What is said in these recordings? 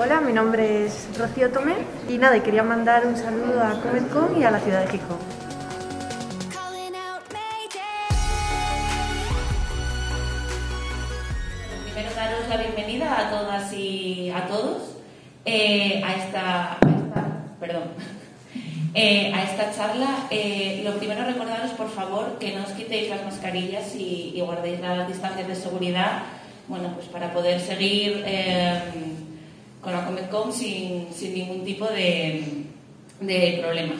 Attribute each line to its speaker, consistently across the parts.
Speaker 1: Hola, mi nombre es Rocío Tomé y nada, quería mandar un saludo a Cometcon y a la ciudad de Gijón.
Speaker 2: Primero daros la bienvenida a todas y a todos a esta charla. Lo primero, recordaros por favor que no os quitéis las mascarillas y guardéis las distancias de seguridad, bueno, pues para poder seguir con la Cometcon sin ningún tipo de problemas.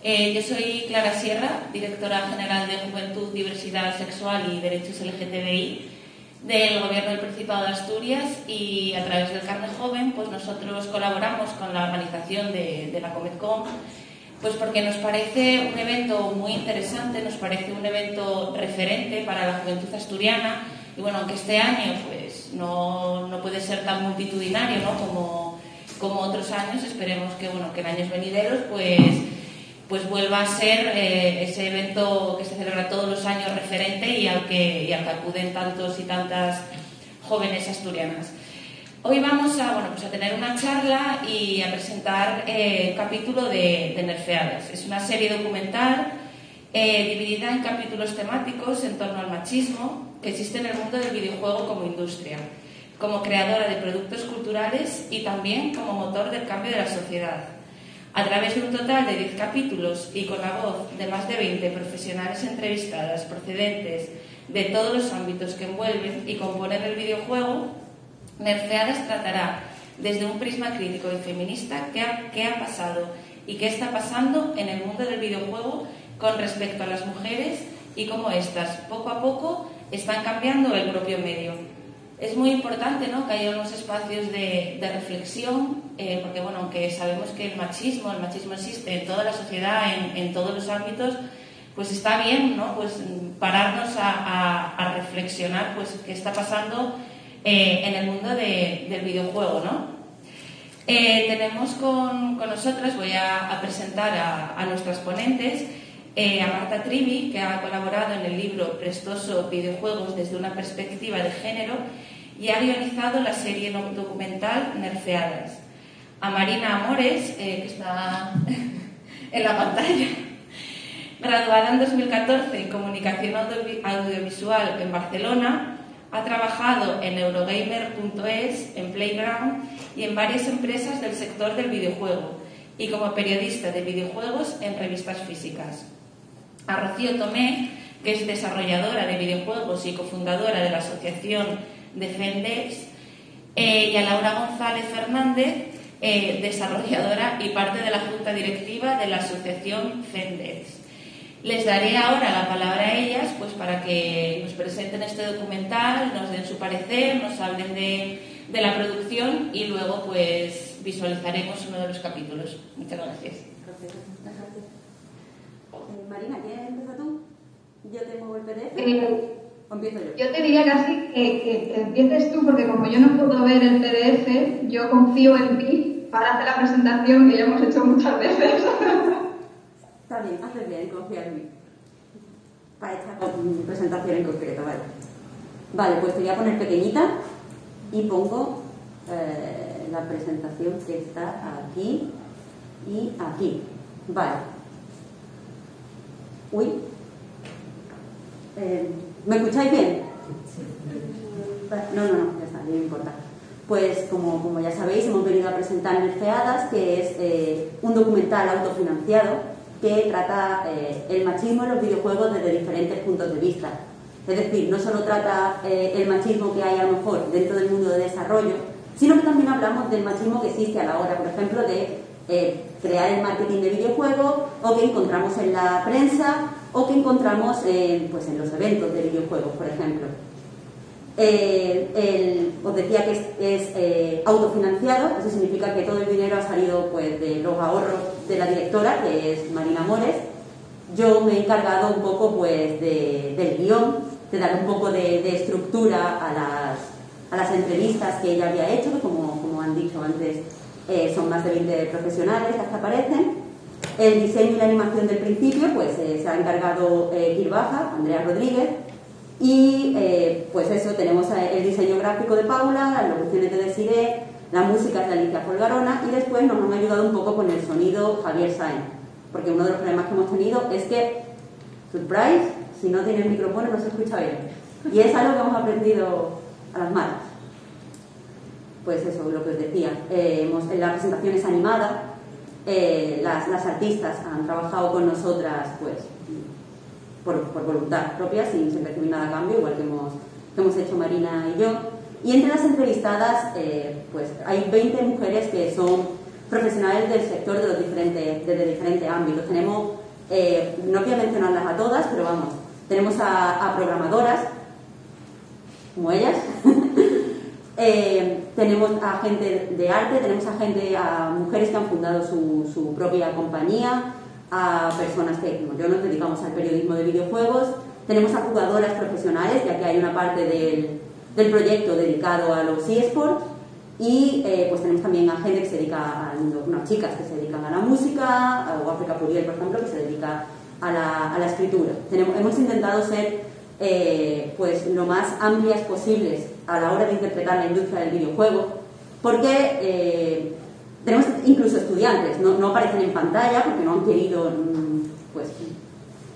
Speaker 2: Yo soy Clara Sierra, directora general de Juventud, Diversidad Sexual y Derechos LGTBI del Gobierno del Principado de Asturias, y a través del Carne Joven pues nosotros colaboramos con la organización de la Cometcon, pues porque nos parece un evento muy interesante, nos parece un evento referente para la juventud asturiana. Y bueno, aunque este año pues no puede ser tan multitudinario, ¿no?, como otros años, esperemos que en años venideros pues vuelva a ser ese evento que se celebra todos los años referente y al que acuden tantos y tantas jóvenes asturianas. Hoy vamos a tener una charla y a presentar el capítulo de Nerfeadas. Es una serie documental dividida en capítulos temáticos en torno al machismo que existe en el mundo del videojuego como industria, como creadora de productos culturales y también como motor del cambio de la sociedad. A través de un total de 10 capítulos y con la voz de más de 20 profesionales entrevistadas procedentes de todos los ámbitos que envuelven y componen el videojuego, Nerfeadas tratará desde un prisma crítico y feminista qué ha pasado y qué está pasando en el mundo del videojuego con respecto a las mujeres y cómo éstas poco a poco están cambiando el propio medio. Es muy importante, ¿no?, que haya unos espacios de reflexión, porque aunque sabemos que el machismo existe en toda la sociedad, en todos los ámbitos, pues está bien, ¿no?, pues pararnos a reflexionar pues qué está pasando en el mundo del videojuego, ¿no? Tenemos con nosotras, voy a presentar a nuestras ponentes, a Marta Trivi, que ha colaborado en el libro Prestoso Videojuegos desde una perspectiva de género y ha guionizado la serie documental Nerfeadas. A Marina Amores, que está en la pantalla, graduada en 2014 en Comunicación Audiovisual en Barcelona, ha trabajado en Eurogamer.es, en Playground y en varias empresas del sector del videojuego, y como periodista de videojuegos en revistas físicas. A Rocío Tomé, que es desarrolladora de videojuegos y cofundadora de la asociación Defendex, y a Laura González Fernández, desarrolladora y parte de la junta directiva de la asociación Fendex. Les daré ahora la palabra a ellas pues para que nos presenten este documental, nos den su parecer, nos hablen de la producción y luego pues visualizaremos uno de los capítulos. Muchas gracias.
Speaker 3: Marina, ¿quieres empezar tú? Yo tengo el PDF. ¿O empiezo yo?
Speaker 4: Yo te diría casi que empieces tú, porque como yo no puedo ver el PDF, yo confío en ti para hacer la presentación que ya hemos hecho muchas veces.
Speaker 3: Está bien, haces bien, confía en mí. Para esta presentación en concreto, vale. Vale, pues te voy a poner pequeñita y pongo la presentación que está aquí y aquí. Vale. Uy. ¿Me escucháis bien? No, ya está, no importa. Pues como ya sabéis, hemos venido a presentar Nerfeadas, que es un documental autofinanciado que trata el machismo en los videojuegos desde diferentes puntos de vista. Es decir, no solo trata el machismo que hay a lo mejor dentro del mundo de desarrollo, sino que también hablamos del machismo que existe a la hora, por ejemplo, de crear el marketing de videojuegos, o que encontramos en la prensa, o que encontramos en los eventos de videojuegos, por ejemplo. Os decía que es autofinanciado. Eso significa que todo el dinero ha salido pues de los ahorros de la directora, que es Marina Amores. Yo me he encargado un poco pues del guión, de dar un poco de estructura a las entrevistas que ella había hecho, que como han dicho antes son más de 20 profesionales las que aparecen. El diseño y la animación del principio pues se ha encargado Kirbaja, Andrea Rodríguez. Y pues eso, tenemos el diseño gráfico de Paula, las locuciones de Desiree, La música es de Alicia Folgarona y después nos han ayudado un poco con el sonido Javier Sainz, porque uno de los problemas que hemos tenido es que, surprise, si no tienes micrófono no se escucha bien. Y es algo que hemos aprendido a las malas. Pues eso, lo que os decía. La presentación es animada, las artistas han trabajado con nosotras pues por voluntad propia, sin recibir nada a cambio, igual que hemos hecho Marina y yo. Y entre las entrevistadas pues hay 20 mujeres que son profesionales del sector de diferentes ámbitos. Tenemos, no quiero mencionarlas a todas, pero vamos, tenemos a programadoras como ellas, tenemos a gente de arte, tenemos a mujeres que han fundado su propia compañía, a personas que, como yo, nos dedicamos al periodismo de videojuegos, tenemos a jugadoras profesionales, ya que hay una parte del proyecto dedicado a los eSports, y pues tenemos también a gente que se dedica al mundo, unas chicas que se dedican a la música, o África Puriel, por ejemplo, que se dedica a la escritura. Hemos intentado ser pues lo más amplias posibles a la hora de interpretar la industria del videojuego, porque tenemos incluso estudiantes, no aparecen en pantalla porque no han querido pues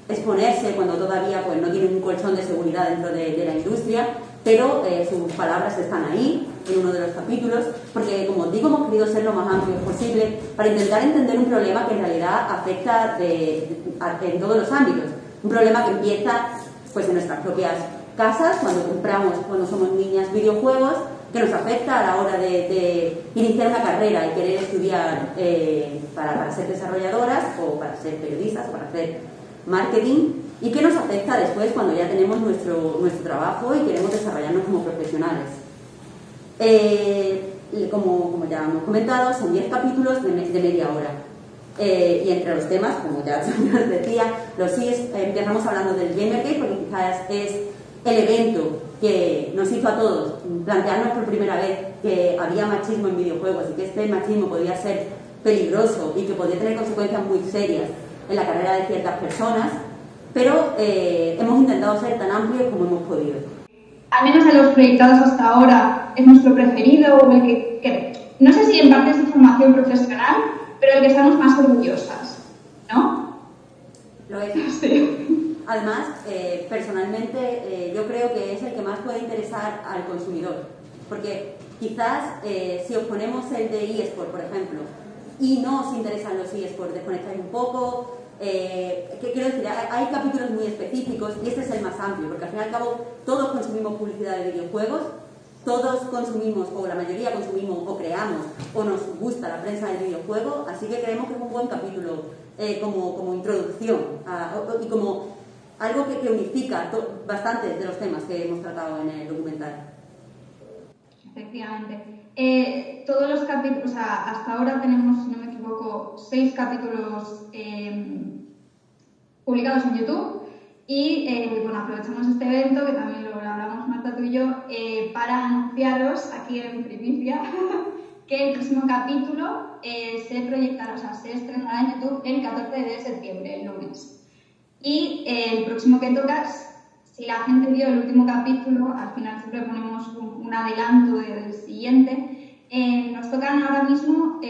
Speaker 3: exponerse cuando todavía pues no tienen un colchón de seguridad dentro de la industria, pero sus palabras están ahí en uno de los capítulos, porque, como digo, hemos querido ser lo más amplios posible para intentar entender un problema que en realidad afecta en todos los ámbitos. Un problema que empieza pues en nuestras propias casas, cuando somos niñas, videojuegos, que nos afecta a la hora de iniciar una carrera y querer estudiar para ser desarrolladoras o para ser periodistas o para hacer marketing, y que nos afecta después cuando ya tenemos nuestro trabajo y queremos desarrollarnos como profesionales. Como ya hemos comentado, son 10 capítulos de media hora. Y entre los temas, como ya os decía, empezamos hablando del Gamergate, porque quizás es el evento que nos hizo a todos plantearnos por primera vez que había machismo en videojuegos y que este machismo podía ser peligroso y que podía tener consecuencias muy serias en la carrera de ciertas personas, pero hemos intentado ser tan amplios como hemos podido.
Speaker 4: Al menos de los proyectados hasta ahora es nuestro preferido, o el que no sé si en parte es de formación profesional, pero el que estamos más orgullosas, ¿no?
Speaker 3: Lo es.
Speaker 4: Sí.
Speaker 3: Además, personalmente, yo creo que es el que más puede interesar al consumidor, porque quizás si os ponemos el de eSport, por ejemplo, y no os interesan los eSports, desconectáis un poco. Quiero decir, hay capítulos muy específicos y este es el más amplio, porque al fin y al cabo todos consumimos publicidad de videojuegos, todos consumimos, o la mayoría consumimos o creamos o nos gusta la prensa del videojuego, así que creemos que es un buen capítulo como introducción y como algo que unifica bastantes de los temas que hemos tratado en el documental.
Speaker 4: Efectivamente. Todos los capítulos, o sea, hasta ahora tenemos, si no me equivoco, 6 capítulos publicados en YouTube. Y bueno, aprovechamos este evento, que también lo hablamos Marta, tú y yo, para anunciaros aquí en primicia que el próximo capítulo se proyectará, o sea, se estrenará en YouTube el 14 de septiembre, el lunes. Y el próximo que toca, si la gente vio el último capítulo, al final siempre ponemos un adelanto del siguiente. Nos tocan ahora mismo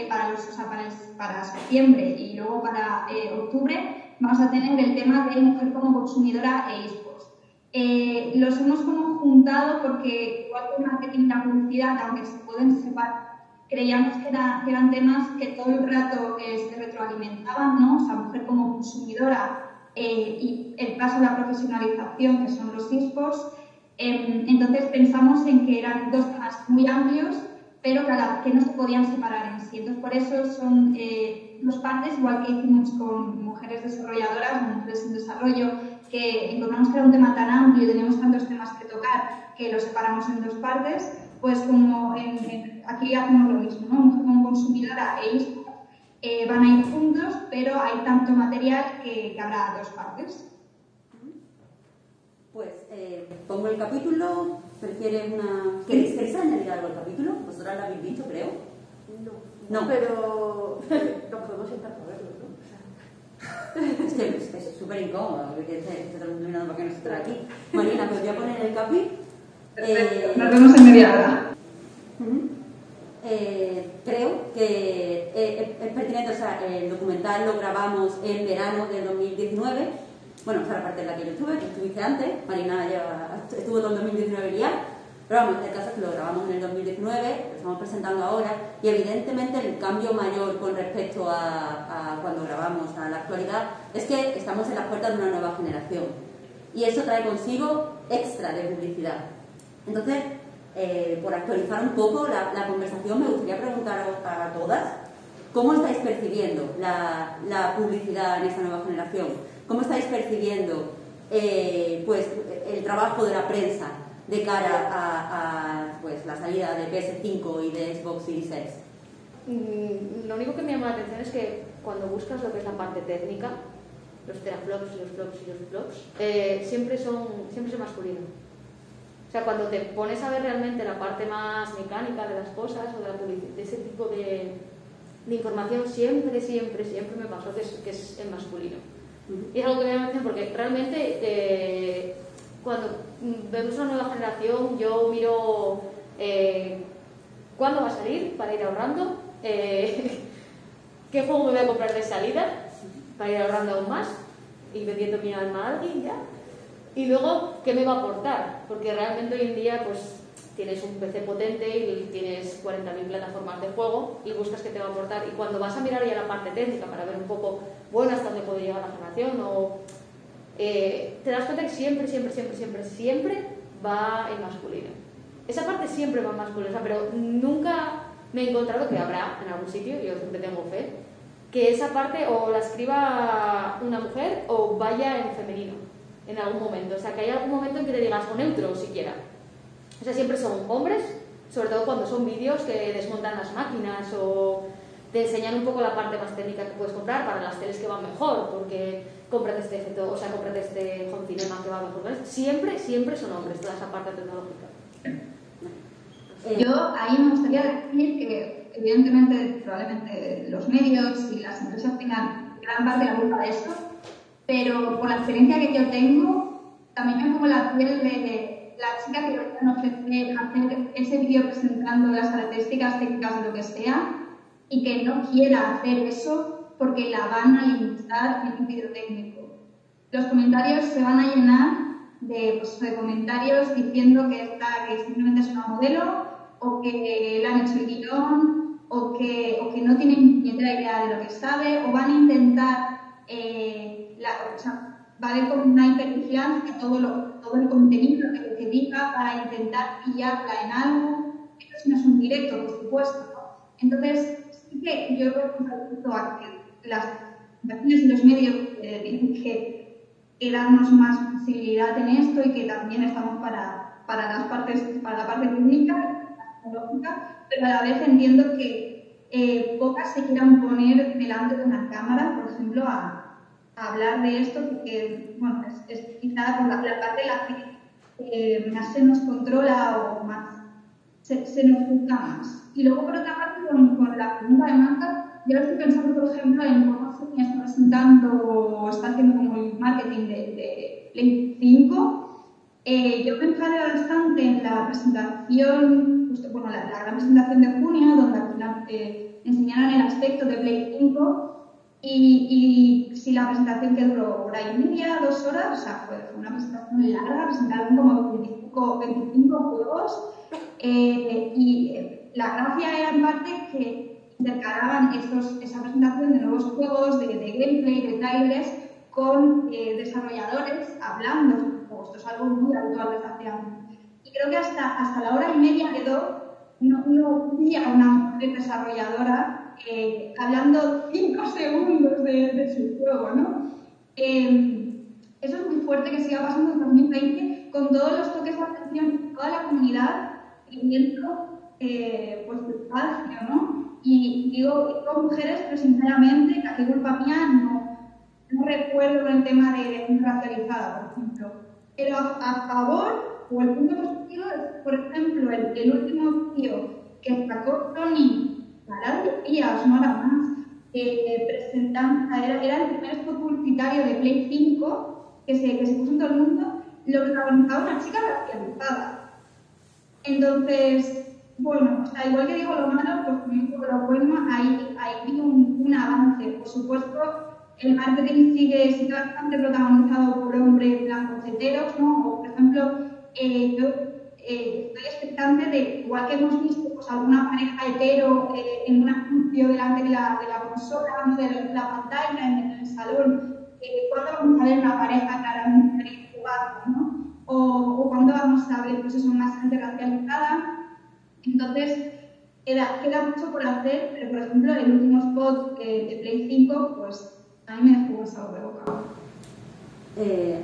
Speaker 4: para septiembre y luego para octubre. Vamos a tener el tema de mujer como consumidora e eSports. Los hemos como juntado porque igual que marketing y la publicidad, aunque se pueden separar, creíamos que eran temas que todo el rato se retroalimentaban, ¿no? O sea, mujer como consumidora y el paso a la profesionalización, que son los eSports. Entonces pensamos en que eran dos temas muy amplios, pero que no se podían separar en sí. Entonces, por eso son dos partes, igual que hicimos con mujeres desarrolladoras, mujeres en desarrollo, que encontramos que era un tema tan amplio y teníamos tantos temas que tocar que lo separamos en dos partes, pues como aquí hacemos lo mismo, ¿no? Mujer como consumidora e eSports van a ir juntos, pero hay tanto material que habrá dos partes.
Speaker 3: Pues pongo el capítulo. ¿Prefieres una...? ¿Queréis añadir algo al capítulo? Vosotras lo habéis visto, creo. No, pero nos podemos sentar para verlo, ¿no? Es súper incómodo, porque se está terminando para que no se trae aquí. Marina, pues voy a poner el capi.
Speaker 4: Nos vemos en media hora.
Speaker 3: creo que es pertinente, o sea, el documental lo grabamos en verano del 2019, bueno, esa es la parte en la que yo estuve, que estuviste antes, Marina estuvo todo el 2019 ya, pero vamos, el caso es que lo grabamos en el 2019, lo estamos presentando ahora, y evidentemente el cambio mayor con respecto a cuando grabamos a la actualidad es que estamos en las puertas de una nueva generación, y eso trae consigo extra de publicidad. Entonces, por actualizar un poco la conversación, me gustaría preguntaros a todas ¿cómo estáis percibiendo la publicidad en esta nueva generación? ¿Cómo estáis percibiendo pues, el trabajo de la prensa de cara a pues, la salida de PS5 y de Xbox Series X?
Speaker 5: Lo único que me llama la atención es que cuando buscas lo que es la parte técnica, los teraflops y los flops y los flops, siempre son masculinos. O sea, cuando te pones a ver realmente la parte más mecánica de las cosas o de la publicidad, de ese tipo de información, siempre me pasó que es en masculino. Y es algo que me llama la atención porque realmente cuando vemos una nueva generación yo miro cuándo va a salir para ir ahorrando, qué juego me voy a comprar de salida para ir ahorrando aún más y vendiendo mi alma a alguien ya. Y luego, ¿qué me va a aportar? Porque realmente hoy en día pues tienes un PC potente y tienes 40.000 plataformas de juego y buscas qué te va a aportar. Y cuando vas a mirar ya la parte técnica para ver un poco, bueno, hasta dónde puede llegar la generación, te das cuenta que siempre va en masculino. Esa parte siempre va en masculino, pero nunca me he encontrado, que habrá en algún sitio, yo siempre tengo fe, que esa parte o la escriba una mujer o vaya en femenino en algún momento. O sea, que hay algún momento en que te digas o neutro siquiera. O sea, siempre son hombres, sobre todo cuando son vídeos que desmontan las máquinas o te enseñan un poco la parte más técnica que puedes comprar para las teles que van mejor, porque cómprate este efecto, o sea, cómprate este home cinema que va mejor. Siempre son hombres, toda esa parte tecnológica.
Speaker 4: Yo ahí me gustaría decir que, evidentemente, probablemente los medios y las empresas tengan gran parte de la culpa de esto, pero por la experiencia que yo tengo, también me pongo la piel de la chica que nos ofrece hacer ese vídeo presentando las características técnicas de lo que sea y que no quiera hacer eso porque la van a limitar en un vídeo técnico. Los comentarios se van a llenar de comentarios diciendo que simplemente es una modelo o que le han hecho el guión o que no tienen ni idea de lo que sabe o van a intentar va a haber como una hipervigilancia todo el contenido que diga para intentar pillarla en algo. Esto no es un directo, por supuesto, ¿no? Entonces, sí que yo respecto a que las organizaciones y los medios dicen que darnos más visibilidad en esto y que también estamos para la parte técnica y tecnológica, pero a la vez entiendo que pocas se quieran poner delante de una cámara, por ejemplo, a hablar de esto, porque bueno, es quizá por la parte en la que más se nos controla o más se nos juzga más. Y luego, por otra parte, con la pregunta de Marta, yo estoy pensando, por ejemplo, en cómo se está presentando o está haciendo como el marketing de Play 5. Yo me enfadé bastante en la presentación, la gran presentación de junio, donde al final enseñaron el aspecto de Play 5. Y si la presentación que duró hora y media, 2 horas, o sea, fue una presentación larga, presentaron como 25 juegos, y la gracia era en parte que intercalaban esa presentación de nuevos juegos, de gameplay, de trailers, con desarrolladores hablando sobre juegos. Esto es algo muy habitual desde hace años. Y creo que hasta la hora y media no vi a una mujer desarrolladora hablando 5 segundos de su juego, ¿no? Eso es muy fuerte que siga pasando en 2020 con todos los toques de atención de toda la comunidad pidiendo pues espacio, ¿no? Y digo mujeres, pero sinceramente, casi culpa mía, no recuerdo el tema de racializada, por ejemplo. Pero a favor, o el punto positivo es, por ejemplo, el último vídeo que sacó Sony para 10 días, no era más, presentando, era el primer spot publicitario de Play 5 que se puso en todo el mundo, lo protagonizaba una chica racializada. Entonces, bueno, o sea, igual que digo lo malo, pues también digo lo bueno, hay un avance. Por supuesto, el marketing sigue bastante protagonizado por hombres blancos heteros, ¿no? O, por ejemplo, yo estoy expectante de, igual que hemos visto pues, alguna pareja hetero en un anuncio delante de la consola, ¿no? de la pantalla, en el salón, ¿cuándo vamos a ver una pareja claramente jugando, ¿no? O cuándo vamos a ver pues eso, más gente racializada. Entonces, queda mucho por hacer, pero por ejemplo, el último spot de Play 5, pues a mí me dejó un sabor de boca.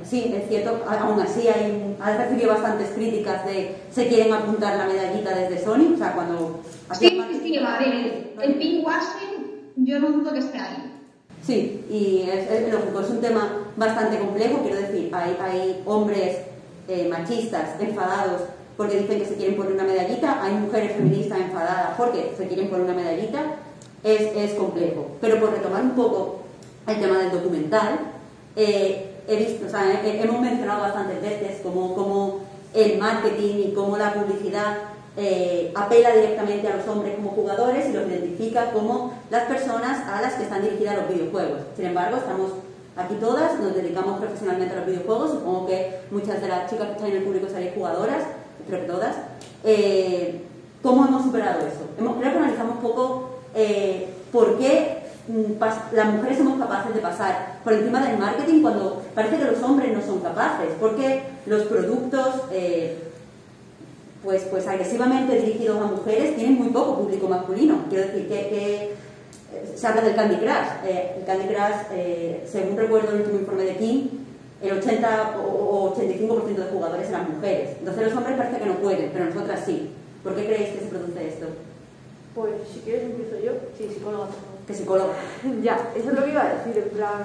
Speaker 3: Sí, es cierto, aún así has recibido bastantes críticas de se quieren apuntar la medallita desde Sony, o sea, cuando...
Speaker 4: Sí, a ver, el pinkwashing yo no dudo que esté ahí.
Speaker 3: Sí, y es lógico, es un tema bastante complejo, quiero decir, hay hombres machistas enfadados porque dicen que se quieren poner una medallita, hay mujeres feministas enfadadas porque se quieren poner una medallita, es complejo. Pero por retomar un poco el tema del documental, he visto, o sea, hemos mencionado bastantes veces cómo el marketing y cómo la publicidad apela directamente a los hombres como jugadores y los identifica como las personas a las que están dirigidas los videojuegos. Sin embargo, estamos aquí todas, nos dedicamos profesionalmente a los videojuegos, supongo que muchas de las chicas que están en el público seréis jugadoras, creo que todas. ¿Cómo hemos superado eso? Creo que analizamos un poco por qué las mujeres somos capaces de pasar por encima del marketing cuando parece que los hombres no son capaces, porque los productos pues agresivamente dirigidos a mujeres tienen muy poco público masculino. Quiero decir que se habla del Candy Crush. El Candy Crush, según recuerdo el último informe de King, el 80 o 85% de jugadores eran mujeres. Entonces los hombres parece que no pueden, pero nosotras sí. ¿Por qué creéis que se produce esto?
Speaker 1: Pues si quieres empiezo yo. Sí, psicóloga.
Speaker 3: ¿Qué psicóloga?
Speaker 1: Ya, eso es lo que iba a decir, en plan...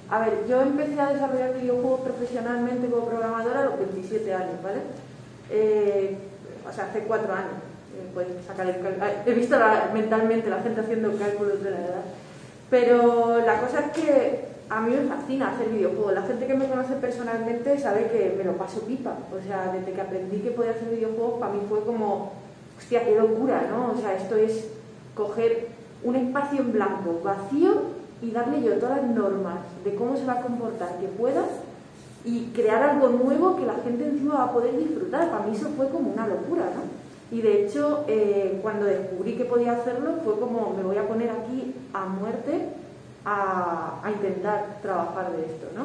Speaker 1: A ver, yo empecé a desarrollar videojuegos profesionalmente como programadora a los 27 años, ¿vale? O sea, hace 4 años. Puedes sacar el cálculo. He visto mentalmente la gente haciendo cálculos de la edad. Pero la cosa es que a mí me fascina hacer videojuegos. La gente que me conoce personalmente sabe que me lo paso pipa. O sea, desde que aprendí que podía hacer videojuegos, para mí fue como, hostia, qué locura, ¿no? O sea, esto es coger un espacio en blanco, vacío, y darle yo todas las normas de cómo se va a comportar que pueda y crear algo nuevo que la gente encima va a poder disfrutar. Para mí eso fue como una locura, ¿no? Y de hecho, cuando descubrí que podía hacerlo, fue como, me voy a poner aquí a muerte a intentar trabajar de esto, ¿no?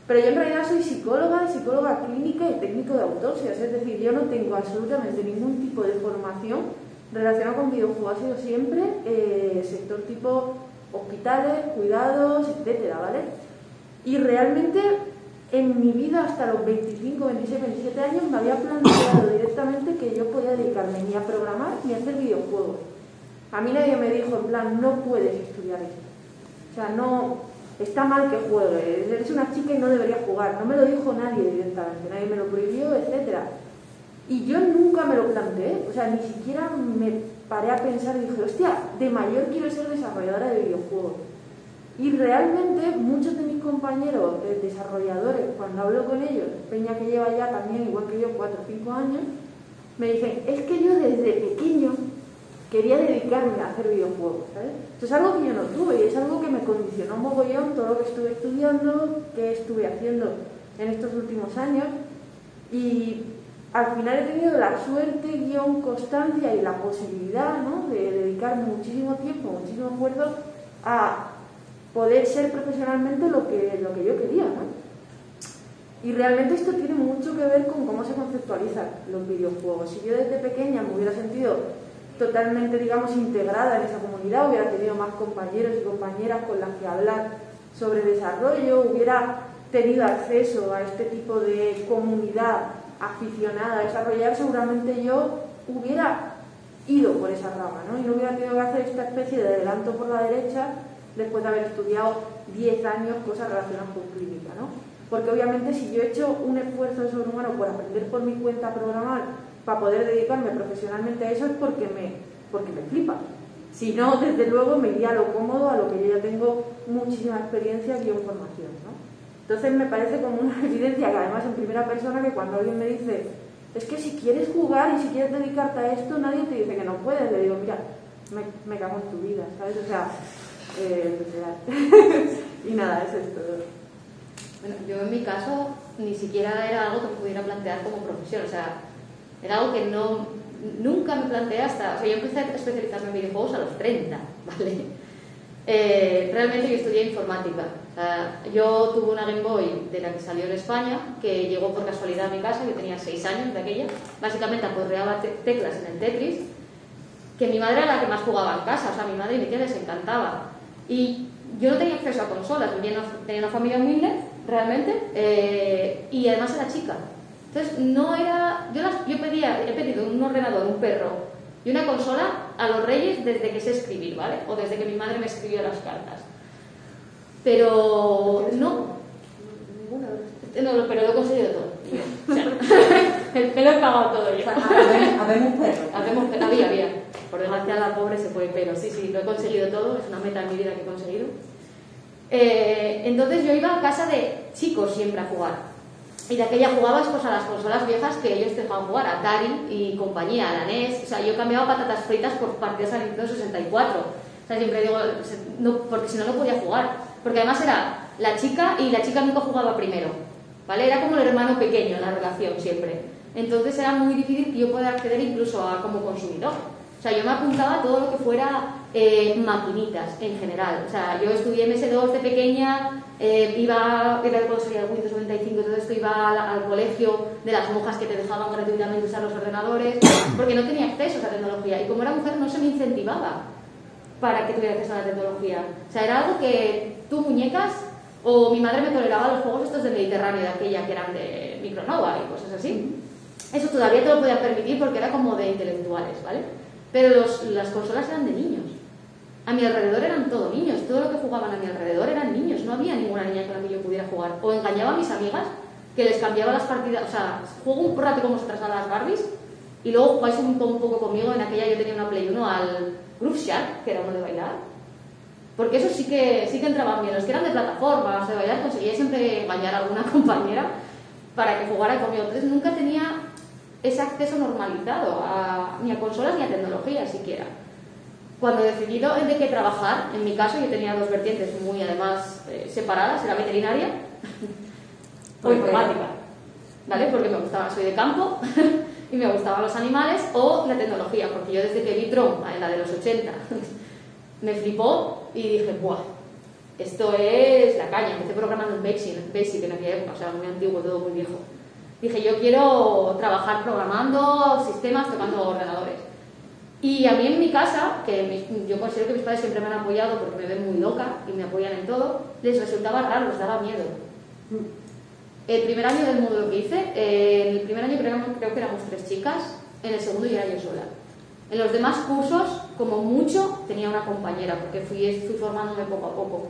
Speaker 1: Pero yo en realidad soy psicóloga clínica y técnico de autopsias, es decir, yo no tengo absolutamente ningún tipo de formación relacionada con videojuegos. Ha sido siempre sector tipo hospitales, cuidados, etcétera, ¿vale? Y realmente en mi vida hasta los 25, 26, 27 años me había planteado directamente que yo podía dedicarme ni a programar ni a hacer videojuegos. A mí nadie me dijo, en plan, no puedes estudiar esto. O sea, no, está mal que juegues, eres una chica y no deberías jugar. No me lo dijo nadie directamente, nadie me lo prohibió, etcétera. Y yo nunca me lo planteé, o sea, ni siquiera me paré a pensar y dije, hostia, de mayor quiero ser desarrolladora de videojuegos. Y realmente muchos de mis compañeros desarrolladores, cuando hablo con ellos, peña que lleva ya también, igual que yo, 4 o 5 años, me dicen, es que yo desde pequeño quería dedicarme a hacer videojuegos, ¿sabes? Eso es algo que yo no tuve y es algo que me condicionó mogollón todo lo que estuve estudiando, que estuve haciendo en estos últimos años. Y al final he tenido la suerte, guión, constancia y la posibilidad, ¿no?, de dedicar muchísimo tiempo, muchísimo esfuerzo a poder ser profesionalmente lo que yo quería, ¿no? Y realmente esto tiene mucho que ver con cómo se conceptualizan los videojuegos. Si yo desde pequeña me hubiera sentido totalmente, digamos, integrada en esa comunidad, hubiera tenido más compañeros y compañeras con las que hablar sobre desarrollo, hubiera tenido acceso a este tipo de comunidad aficionada a desarrollar, seguramente yo hubiera ido por esa rama, ¿no? Y no hubiera tenido que hacer esta especie de adelanto por la derecha después de haber estudiado 10 años cosas relacionadas con clínica, ¿no? Porque obviamente si yo he hecho un esfuerzo sobrehumano por aprender por mi cuenta a programar para poder dedicarme profesionalmente a eso es porque me flipa. Si no, desde luego me iría a lo cómodo, a lo que yo ya tengo muchísima experiencia y formación, ¿no? Entonces me parece como una evidencia que además en primera persona, que cuando alguien me dice es que si quieres jugar y si quieres dedicarte a esto, nadie te dice que no puedes. Le digo, mira, me cago en tu vida, ¿sabes? O sea, y nada, eso es todo.
Speaker 5: Bueno, yo en mi caso ni siquiera era algo que pudiera plantear como profesión, o sea, era algo que nunca me planteé hasta... O sea, yo empecé a especializarme en videojuegos a los 30, ¿vale? Realmente yo estudié informática. O sea, yo tuve una Game Boy de la que salió en España, que llegó por casualidad a mi casa, yo tenía 6 años de aquella. Básicamente aporreaba teclas en el Tetris, que mi madre era la que más jugaba en casa, o sea, a mi madre y mi tía les encantaba. Y yo no tenía acceso a consolas, tenía una familia humilde, realmente, y además era chica. Entonces, no era... Yo he pedido un ordenador, un perro y una consola a los reyes desde que sé escribir, ¿vale? O desde que mi madre me escribió las cartas. Pero no...
Speaker 1: Ninguna de las...
Speaker 5: No, pero lo he conseguido todo. O sea, me lo he pagado todo yo.
Speaker 3: Habemos perro.
Speaker 5: Había. Por desgracia, la pobre se fue, pero sí, lo he conseguido todo. Es una meta en mi vida que he conseguido. Entonces yo iba a casa de chicos siempre a jugar. Y de aquella jugabas pues a las consolas viejas que ellos te dejaban jugar, Atari y compañía, la NES. O sea, yo cambiaba patatas fritas por partidas a Nintendo 64. O sea, siempre digo, no, porque si no, no podía jugar. Porque además era la chica y la chica nunca jugaba primero, ¿vale? Era como el hermano pequeño en la relación siempre. Entonces era muy difícil que yo pueda acceder incluso a como consumidor. O sea, yo me apuntaba a todo lo que fuera maquinitas en general. O sea, yo estudié MS2 de pequeña, era cuando salía el Windows 95, todo esto, iba al colegio de las monjas que te dejaban gratuitamente usar los ordenadores, porque no tenía acceso a esa tecnología. Y como era mujer no se me incentivaba para que tuviera acceso a la tecnología. O sea, era algo que tú muñecas, o mi madre me toleraba los juegos estos de Mediterráneo, de aquella que eran de Micronova y cosas así. Eso todavía te lo podían permitir porque era como de intelectuales, ¿vale? Pero las consolas eran de niños. A mi alrededor eran todo niños. Todo lo que jugaban a mi alrededor eran niños. No había ninguna niña con la que yo pudiera jugar. O engañaba a mis amigas, que les cambiaba las partidas. O sea, juego un rato con vosotras a las Barbies y luego jugáis un poco conmigo. En aquella yo tenía una Play 1 al Groove Shark, que era uno de bailar. Porque eso sí que entraban bien. Los que eran de plataformas, de bailar, conseguía siempre engañar a alguna compañera para que jugara conmigo. Entonces nunca tenía ese acceso normalizado ni a consolas ni a tecnología siquiera. Cuando he decidido de qué trabajar, en mi caso yo tenía dos vertientes muy además separadas, era veterinaria o informática, ¿vale? Porque me gustaba, soy de campo y me gustaban los animales, o la tecnología, porque yo desde que vi Tron, la de los 80, me flipó y dije, ¡buah! Esto es la caña. Empecé programando en Basic en aquella época, o sea, muy antiguo, todo muy viejo. Dije, yo quiero trabajar programando sistemas, tocando ordenadores. Y a mí en mi casa, que yo considero que mis padres siempre me han apoyado porque me ven muy loca y me apoyan en todo, les resultaba raro, les daba miedo. El primer año del módulo que hice, en el primer año creo que éramos 3 chicas, en el segundo ya era yo sola. En los demás cursos, como mucho, tenía una compañera, porque fui formándome poco a poco.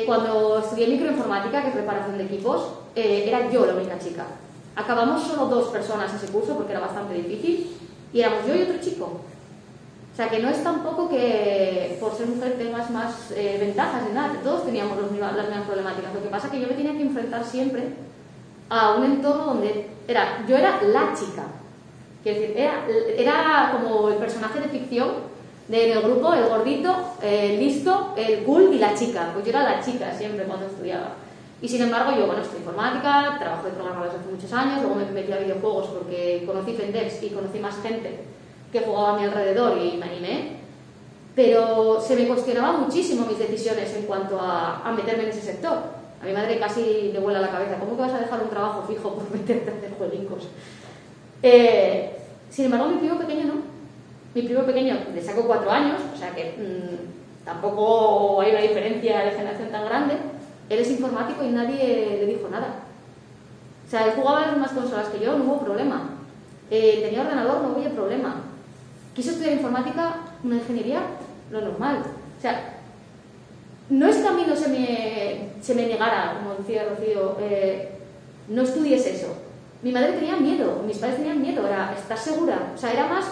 Speaker 5: Cuando estudié microinformática, que es reparación de equipos, era yo la única chica. Acabamos solo 2 personas ese curso porque era bastante difícil y éramos yo y otro chico. O sea que no es tampoco que por ser mujer tengas más ventajas ni nada, todos teníamos las mismas problemáticas. Lo que pasa es que yo me tenía que enfrentar siempre a un entorno donde yo era la chica. Quiero decir, era como el personaje de ficción en el grupo, el gordito, el listo, el cool y la chica. Pues yo era la chica siempre cuando estudiaba. Y sin embargo yo, estudié informática, trabajo de programadores hace muchos años, luego me metí a videojuegos porque conocí Fendex y conocí más gente que jugaba a mi alrededor y me animé. Pero se me cuestionaban muchísimo mis decisiones en cuanto a meterme en ese sector. A mi madre casi le vuela la cabeza. ¿Cómo que vas a dejar un trabajo fijo por meterte a hacer jueguitos? Sin embargo, mi primo pequeño no. Mi primo pequeño le saco 4 años, o sea que tampoco hay una diferencia de generación tan grande. Él es informático y nadie le dijo nada. O sea, él jugaba en las mismas consolas que yo, no hubo problema. Tenía ordenador, no hubo problema. Quiso estudiar informática, una ingeniería, lo normal. O sea, no es que a mí no se me negara, como decía Rocío, no estudies eso. Mi madre tenía miedo, mis padres tenían miedo, ¿estás segura? O sea, era más,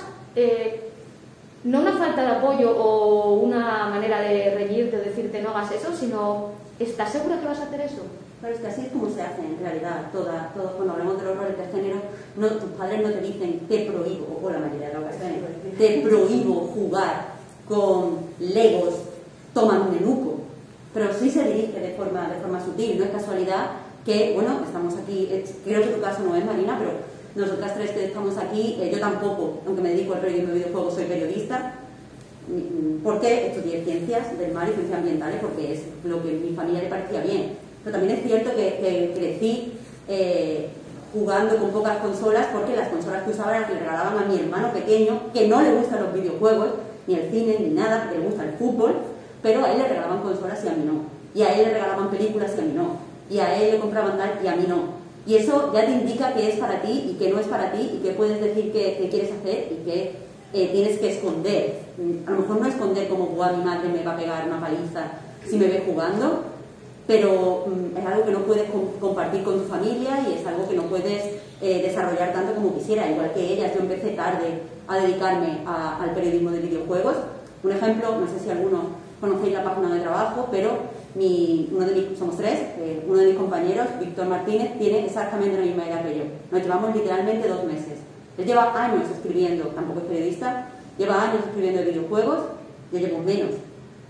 Speaker 5: no una falta de apoyo o una manera de reñirte o decirte no hagas eso, sino, ¿estás segura que vas a hacer eso?
Speaker 3: Claro, es que así es como se hace en realidad cuando hablamos de los roles de género, tus padres no te dicen te prohíbo, o la mayoría de las ocasiones, te prohíbo jugar con legos, toma un nenuco, pero sí se dirige de forma sutil. No es casualidad que, bueno, estamos aquí, creo que tu caso no es, Marina, pero nosotras tres que estamos aquí, yo tampoco, aunque me dedico al periodismo de videojuegos, soy periodista, porque estudié ciencias del mar y ciencias ambientales, porque es lo que a mi familia le parecía bien. Pero también es cierto que crecí jugando con pocas consolas, porque las consolas que usaba eran las que le regalaban a mi hermano pequeño, que no le gustan los videojuegos, ni el cine, ni nada, porque le gusta el fútbol, pero a él le regalaban consolas y a mí no. Y a él le regalaban películas y a mí no. Y a él le compraban tal y a mí no. Y eso ya te indica que es para ti y que no es para ti, y que puedes decir que quieres hacer y que tienes que esconder. A lo mejor no esconder como, guau, mi madre me va a pegar una paliza si me ve jugando, pero es algo que no puedes compartir con tu familia y es algo que no puedes desarrollar tanto como quisiera. Igual que ellas, yo empecé tarde a dedicarme al periodismo de videojuegos. Un ejemplo, no sé si algunos conocéis la página de trabajo, pero somos tres, uno de mis compañeros, Víctor Martínez, tiene exactamente la misma edad que yo. Nos llevamos literalmente 2 meses. Él lleva años escribiendo, tampoco es periodista, lleva años escribiendo de videojuegos, yo llevo menos.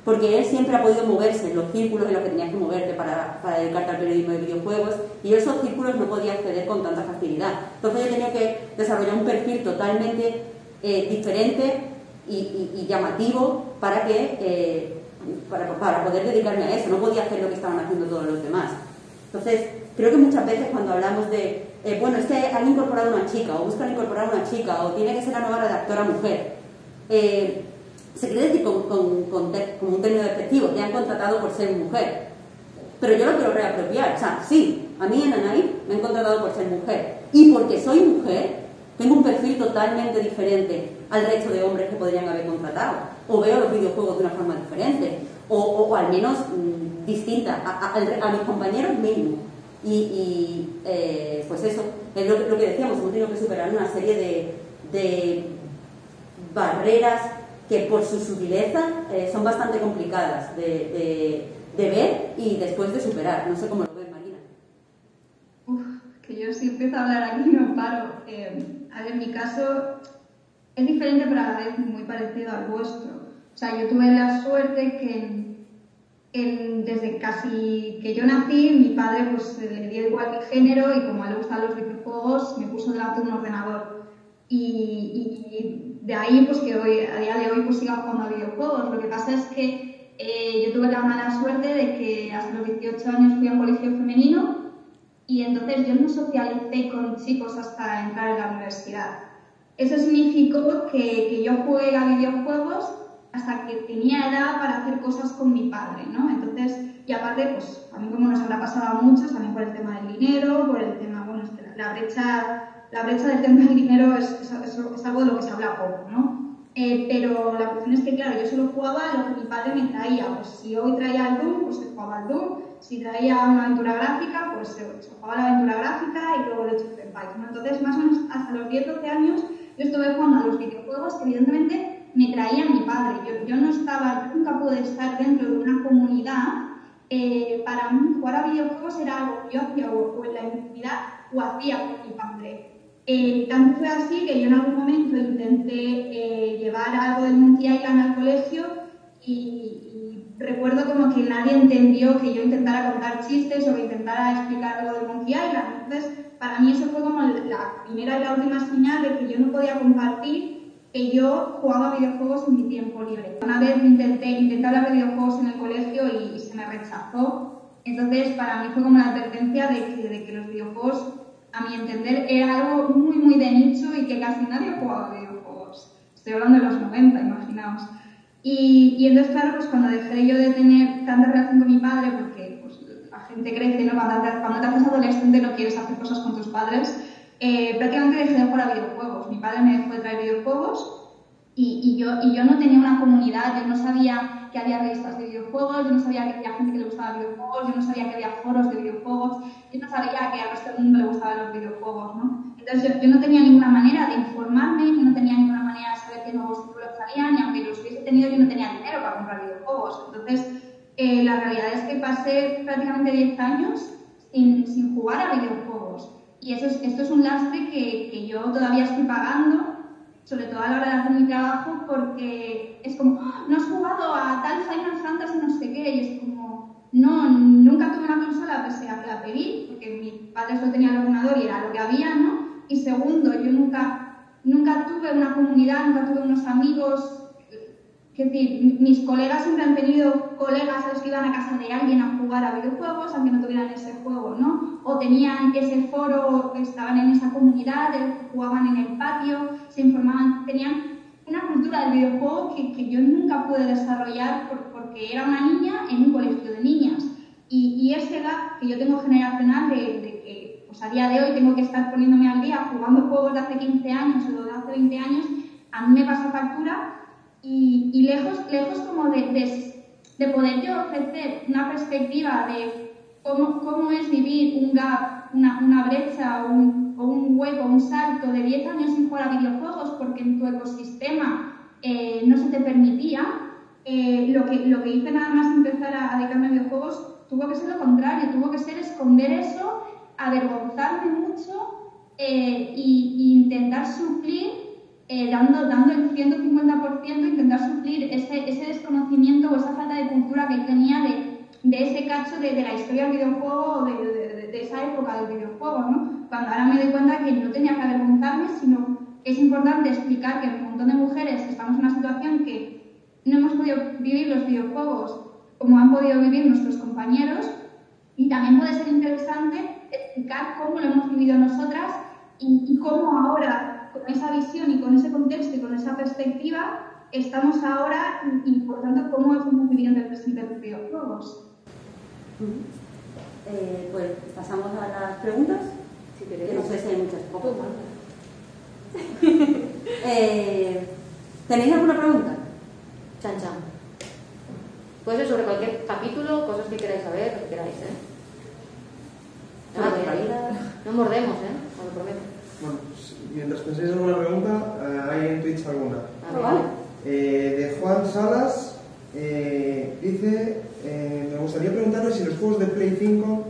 Speaker 3: Porque él siempre ha podido moverse en los círculos en los que tenías que moverte para dedicarte al periodismo de videojuegos, y esos círculos no podía acceder con tanta facilidad. Entonces yo tenía que desarrollar un perfil totalmente diferente y llamativo para poder dedicarme a eso. No podía hacer lo que estaban haciendo todos los demás. Entonces, creo que muchas veces cuando hablamos de bueno, es que han incorporado una chica, o buscan incorporar una chica, o tiene que ser la nueva redactora mujer, se quiere decir como un término despectivo, que han contratado por ser mujer. Pero yo lo quiero reapropiar. O sea, sí, a mí en Anai me han contratado por ser mujer, y porque soy mujer tengo un perfil totalmente diferente al resto de hombres que podrían haber contratado, o veo los videojuegos de una forma diferente, o al menos distinta a mis compañeros mismos. Pues eso es lo que decíamos, hemos tenido que superar una serie de barreras que por su sutileza son bastante complicadas de ver y después de superar. No sé cómo lo ves, Marina.
Speaker 4: Que yo si empiezo a hablar aquí no paro. A ver, en mi caso es diferente, pero a la vez muy parecido al vuestro. O sea, yo tuve la suerte que desde casi que yo nací, mi padre pues le dio igual mi género, y como a él le gustan los videojuegos, me puso delante de un ordenador. Y de ahí pues que hoy, a día de hoy, pues siga jugando a videojuegos. Lo que pasa es que yo tuve la mala suerte de que hasta los 18 años fui a un colegio femenino, y entonces yo no socialicé con chicos hasta entrar en la universidad. Eso significó que yo jugué a videojuegos hasta que tenía edad para hacer cosas con mi padre, ¿no? Entonces, y aparte, pues a mí como nos habrá pasado a muchos, también por el tema del dinero, por el tema, bueno, es que la brecha del tema del dinero es algo de lo que se habla poco, ¿no? Pero la cuestión es que, claro, yo solo jugaba lo que mi padre me traía. Pues si hoy traía el Doom, pues se jugaba al Doom. Si traía una aventura gráfica, pues se jugaba la aventura gráfica, y luego de hecho Empires, ¿no? Entonces, más o menos hasta los 10-12 años, yo estuve jugando a los videojuegos que evidentemente me traía mi padre. Yo nunca pude estar dentro de una comunidad. Para mí jugar a videojuegos era algo que yo hacía o en la intimidad o hacía con mi padre. Tanto fue así que yo en algún momento intenté llevar algo del Monkey Island al colegio, y recuerdo como que nadie entendió que yo intentara contar chistes o que intentara explicar algo del Monkey Island. Entonces, para mí eso fue como la primera y la última señal de que yo no podía compartir que yo jugaba videojuegos en mi tiempo libre. Una vez intenté hablar de videojuegos en el colegio y se me rechazó. Entonces, para mí fue como la advertencia de que los videojuegos, a mi entender, era algo muy, muy de nicho y que casi nadie jugaba videojuegos. Estoy hablando de los 90, imaginaos. Y entonces, claro, pues cuando dejé yo de tener tanta relación con mi padre, porque pues, la gente crece, ¿no? Cuando te haces adolescente no quieres hacer cosas con tus padres, prácticamente dejé de jugar a videojuegos. Mi padre me dejó de traer videojuegos, y yo no tenía una comunidad. Yo no sabía que había revistas de videojuegos, yo no sabía que había gente que le gustaba videojuegos, yo no sabía que había foros de videojuegos, yo no sabía que al resto del mundo le gustaban los videojuegos, ¿no? Entonces yo no tenía ninguna manera de informarme, yo no tenía ninguna manera de saber qué nuevos títulos salían, y aunque los hubiese tenido, yo no tenía dinero para comprar videojuegos. Entonces la realidad es que pasé prácticamente 10 años sin jugar a videojuegos. Y esto es un lastre que yo todavía estoy pagando, sobre todo a la hora de hacer mi trabajo, porque es como, ¡oh, no has jugado a tal Final Fantasy no sé qué! Y es como, no, nunca tuve una consola pese a que la pedí, porque mi padre solo tenía el ordenador y era lo que había, ¿no? Y segundo, yo nunca tuve una comunidad, nunca tuve unos amigos. Es decir, mis colegas siempre han tenido colegas a los que iban a casa de alguien a jugar a videojuegos, aunque no tuvieran ese juego, ¿no? O tenían ese foro, estaban en esa comunidad, jugaban en el patio, se informaban, tenían una cultura del videojuego que yo nunca pude desarrollar porque era una niña en un colegio de niñas. Y ese gap que yo tengo generacional de que pues a día de hoy tengo que estar poniéndome al día jugando juegos de hace 15 años o de hace 20 años, a mí me pasa factura. Y lejos como de poder yo ofrecer una perspectiva de cómo es vivir un gap, una brecha o un hueco, un salto de 10 años sin jugar a videojuegos porque en tu ecosistema no se te permitía, lo que hice nada más empezar a dedicarme a videojuegos tuvo que ser lo contrario, tuvo que ser esconder eso, avergonzarme mucho e intentar suplir dando el 150%, intentar suplir ese desconocimiento o esa falta de cultura que tenía de ese cacho de la historia del videojuego o de esa época del videojuego, ¿no? Cuando ahora me doy cuenta que no tenía que avergonzarme, sino que es importante explicar que un montón de mujeres estamos en una situación que no hemos podido vivir los videojuegos como han podido vivir nuestros compañeros, y también puede ser interesante explicar cómo lo hemos vivido nosotras y cómo ahora, con esa visión y con ese contexto y con esa perspectiva, estamos ahora y por tanto, cómo estamos viviendo el presente de los videojuegos.
Speaker 3: Pues pasamos a las preguntas.
Speaker 5: Si queréis.
Speaker 3: Que no sé si hay muchas. ¿Tenéis alguna pregunta?
Speaker 5: Chan. Puede ser sobre cualquier capítulo, cosas que queráis saber, lo que queráis, No mordemos, os lo prometo.
Speaker 6: Bueno, mientras penséis en una pregunta, hay en Twitch alguna.
Speaker 3: Vale.
Speaker 6: De Juan Salas, dice, me gustaría preguntarle si los juegos de Play 5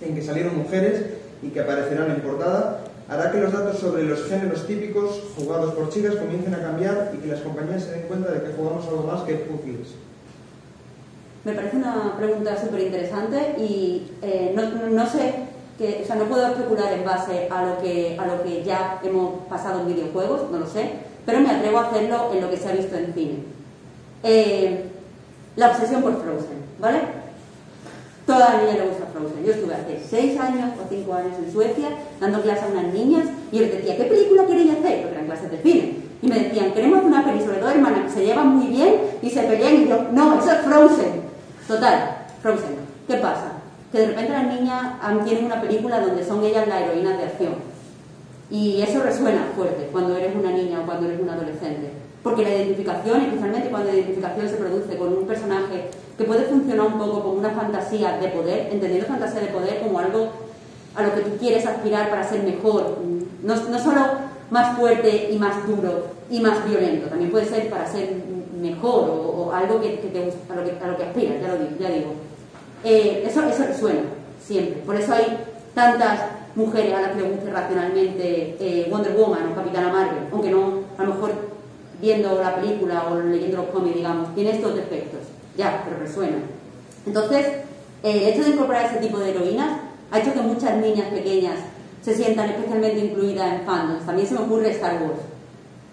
Speaker 6: en que salieron mujeres y que aparecerán en portada, hará que los datos sobre los géneros típicos jugados por chicas comiencen a cambiar y que las compañías se den cuenta de que jugamos algo más que puzzles.
Speaker 3: Me parece una pregunta súper interesante y no sé, no puedo especular en base a lo que ya hemos pasado en videojuegos, no lo sé, pero me atrevo a hacerlo en lo que se ha visto en cine. La obsesión por Frozen, ¿vale? Toda la niña le gusta Frozen. Yo estuve hace 6 años o 5 años en Suecia dando clases a unas niñas y les decía, ¿qué película queréis hacer? Porque eran clases de cine. Y me decían, queremos hacer una peli, sobre todo hermanas que se llevan muy bien y se pelean, y yo, no, eso es Frozen. Total, Frozen. ¿Qué pasa? Que de repente las niñas tienen una película donde son ellas las heroínas de acción. Y eso resuena fuerte cuando eres una niña o cuando eres un adolescente. Porque la identificación, especialmente cuando la identificación se produce con un personaje que puede funcionar un poco como una fantasía de poder, entendiendo fantasía de poder como algo a lo que tú quieres aspirar para ser mejor, no solo más fuerte y más duro y más violento, también puede ser para ser mejor o algo que te gusta, a lo que aspiras, ya digo. Eso resuena siempre, por eso hay tantas mujeres a las que les guste racionalmente Wonder Woman o Capitana Marvel, aunque no, a lo mejor viendo la película o leyendo los cómics, digamos, tiene estos defectos, ya, pero resuena. Entonces, el hecho de incorporar ese tipo de heroínas ha hecho que muchas niñas pequeñas se sientan especialmente incluidas en fandoms. También se me ocurre Star Wars,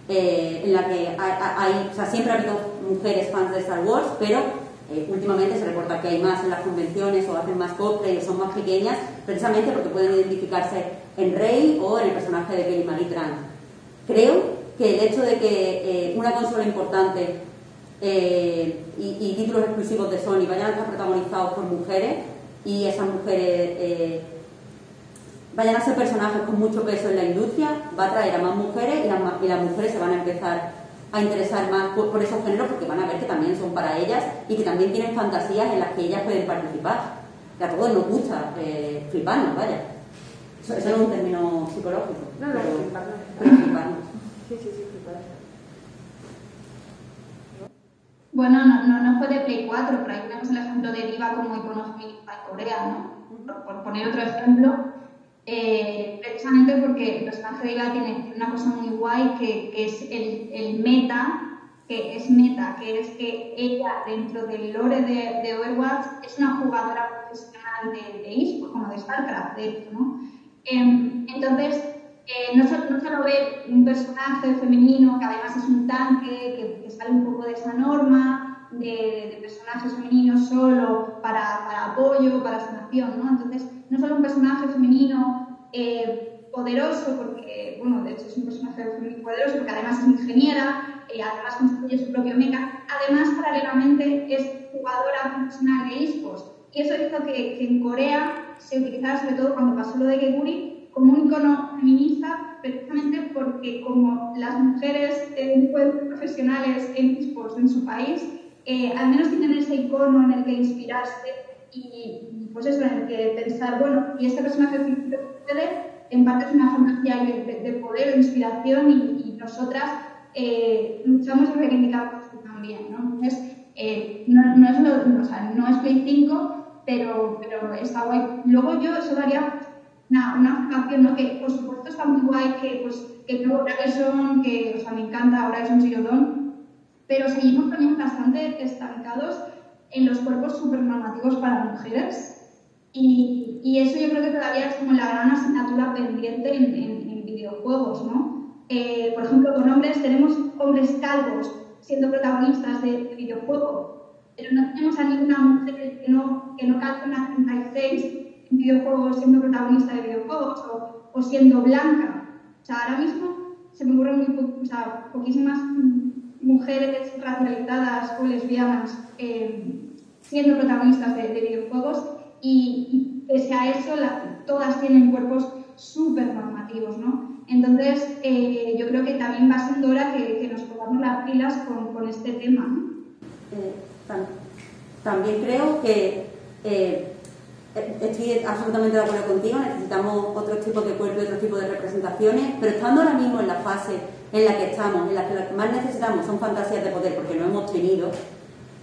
Speaker 3: en la que siempre ha habido mujeres fans de Star Wars, pero últimamente se reporta que hay más en las convenciones o hacen más cosplay o son más pequeñas, precisamente porque pueden identificarse en Rey o en el personaje de Kelly Marie Tran. Creo que el hecho de que una consola importante y títulos exclusivos de Sony vayan a estar protagonizados por mujeres y esas mujeres vayan a ser personajes con mucho peso en la industria, va a atraer a más mujeres y las mujeres se van a empezar a interesar más por esos géneros porque van a ver que también son para ellas y que también tienen fantasías en las que ellas pueden participar. Que a todos nos gusta fliparnos, vaya. Eso no es un término psicológico.
Speaker 1: No,
Speaker 3: pero fliparnos.
Speaker 1: Sí, fliparnos.
Speaker 4: Bueno, no fue de Play 4, pero ahí tenemos el ejemplo de Diva como icono feminista en Corea, ¿no? por poner otro ejemplo, precisamente porque el personaje de Eva tiene una cosa muy guay que es el meta, que es que ella dentro del lore de Overwatch es una jugadora profesional de eSports, como de StarCraft, de hecho, ¿no? Entonces, no solo ver un personaje femenino que además es un tanque, que sale un poco de esa norma de personajes femeninos solo para apoyo, para sanación, ¿no? Entonces, no solo un personaje femenino poderoso, porque, bueno, de hecho es un personaje femenino poderoso, porque además es ingeniera, además construye su propio mecha, además paralelamente es jugadora profesional de eSports. Y eso hizo que en Corea se utilizara, sobre todo cuando pasó lo de Geguri, como un icono feminista, precisamente porque como las mujeres pueden ser profesionales en eSports en su país, al menos tienen ese icono en el que inspirarse y pues eso, en el que pensar, bueno, y este personaje que sucede, en parte es una fantasía de poder, de inspiración, y nosotras luchamos y reivindicamos esto también, ¿no? Entonces, no es Play 5, pero está guay. Luego yo solo haría una canción, ¿no? Que por supuesto está muy guay, que Horizon, que, o sea, me encanta Horizon Zero Dawn, pero seguimos también bastante estancados en los cuerpos supernormativos para mujeres, y eso yo creo que todavía es como la gran asignatura pendiente en videojuegos, ¿no? Por ejemplo, con hombres tenemos hombres calvos siendo protagonistas de videojuegos, pero no tenemos a ninguna mujer que no calce una 36 en videojuegos siendo protagonista de videojuegos, o siendo blanca. O sea, ahora mismo se me ocurren poquísimas mujeres racializadas o lesbianas siendo protagonistas de videojuegos, y pese a eso todas tienen cuerpos súper normativos, ¿no? Entonces, yo creo que también va siendo hora que nos pongamos las pilas con este tema, ¿no?
Speaker 3: También creo que estoy absolutamente de acuerdo contigo, necesitamos otro tipo de cuerpo y otro tipo de representaciones, pero estando ahora mismo en la fase en la que estamos, en la que lo que más necesitamos son fantasías de poder, porque no hemos tenido,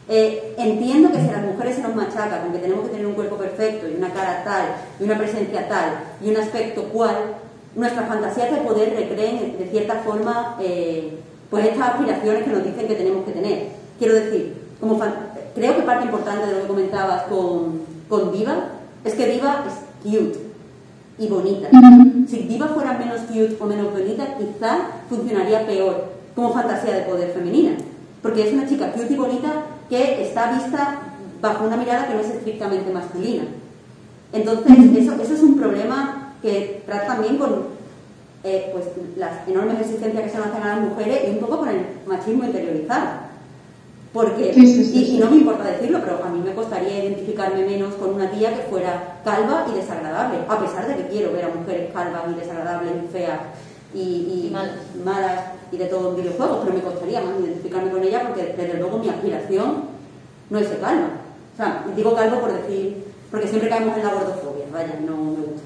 Speaker 3: entiendo que si a las mujeres se nos machaca con que tenemos que tener un cuerpo perfecto y una cara tal, y una presencia tal, y un aspecto cual, nuestras fantasías de poder recreen de cierta forma pues estas aspiraciones que nos dicen que tenemos que tener. Quiero decir, creo que parte importante de lo que comentabas con Diva es que Diva es cute y bonita. Si Diva fuera menos cute o menos bonita, quizá funcionaría peor como fantasía de poder femenina, porque es una chica cute y bonita que está vista bajo una mirada que no es estrictamente masculina. Entonces, eso es un problema que trata también con pues las enormes exigencias que se nos hacen a las mujeres, y un poco con el machismo interiorizado. Porque, y no me importa decirlo, pero a mí me costaría identificarme menos con una tía que fuera calva y desagradable, a pesar de que quiero ver a mujeres calvas y desagradables y feas y malas y de todo en videojuegos, pero me costaría más identificarme con ella, porque desde luego mi aspiración no es ser calva. O sea, digo calvo por decir, porque siempre caemos en la gordofobia, vaya, no me gusta.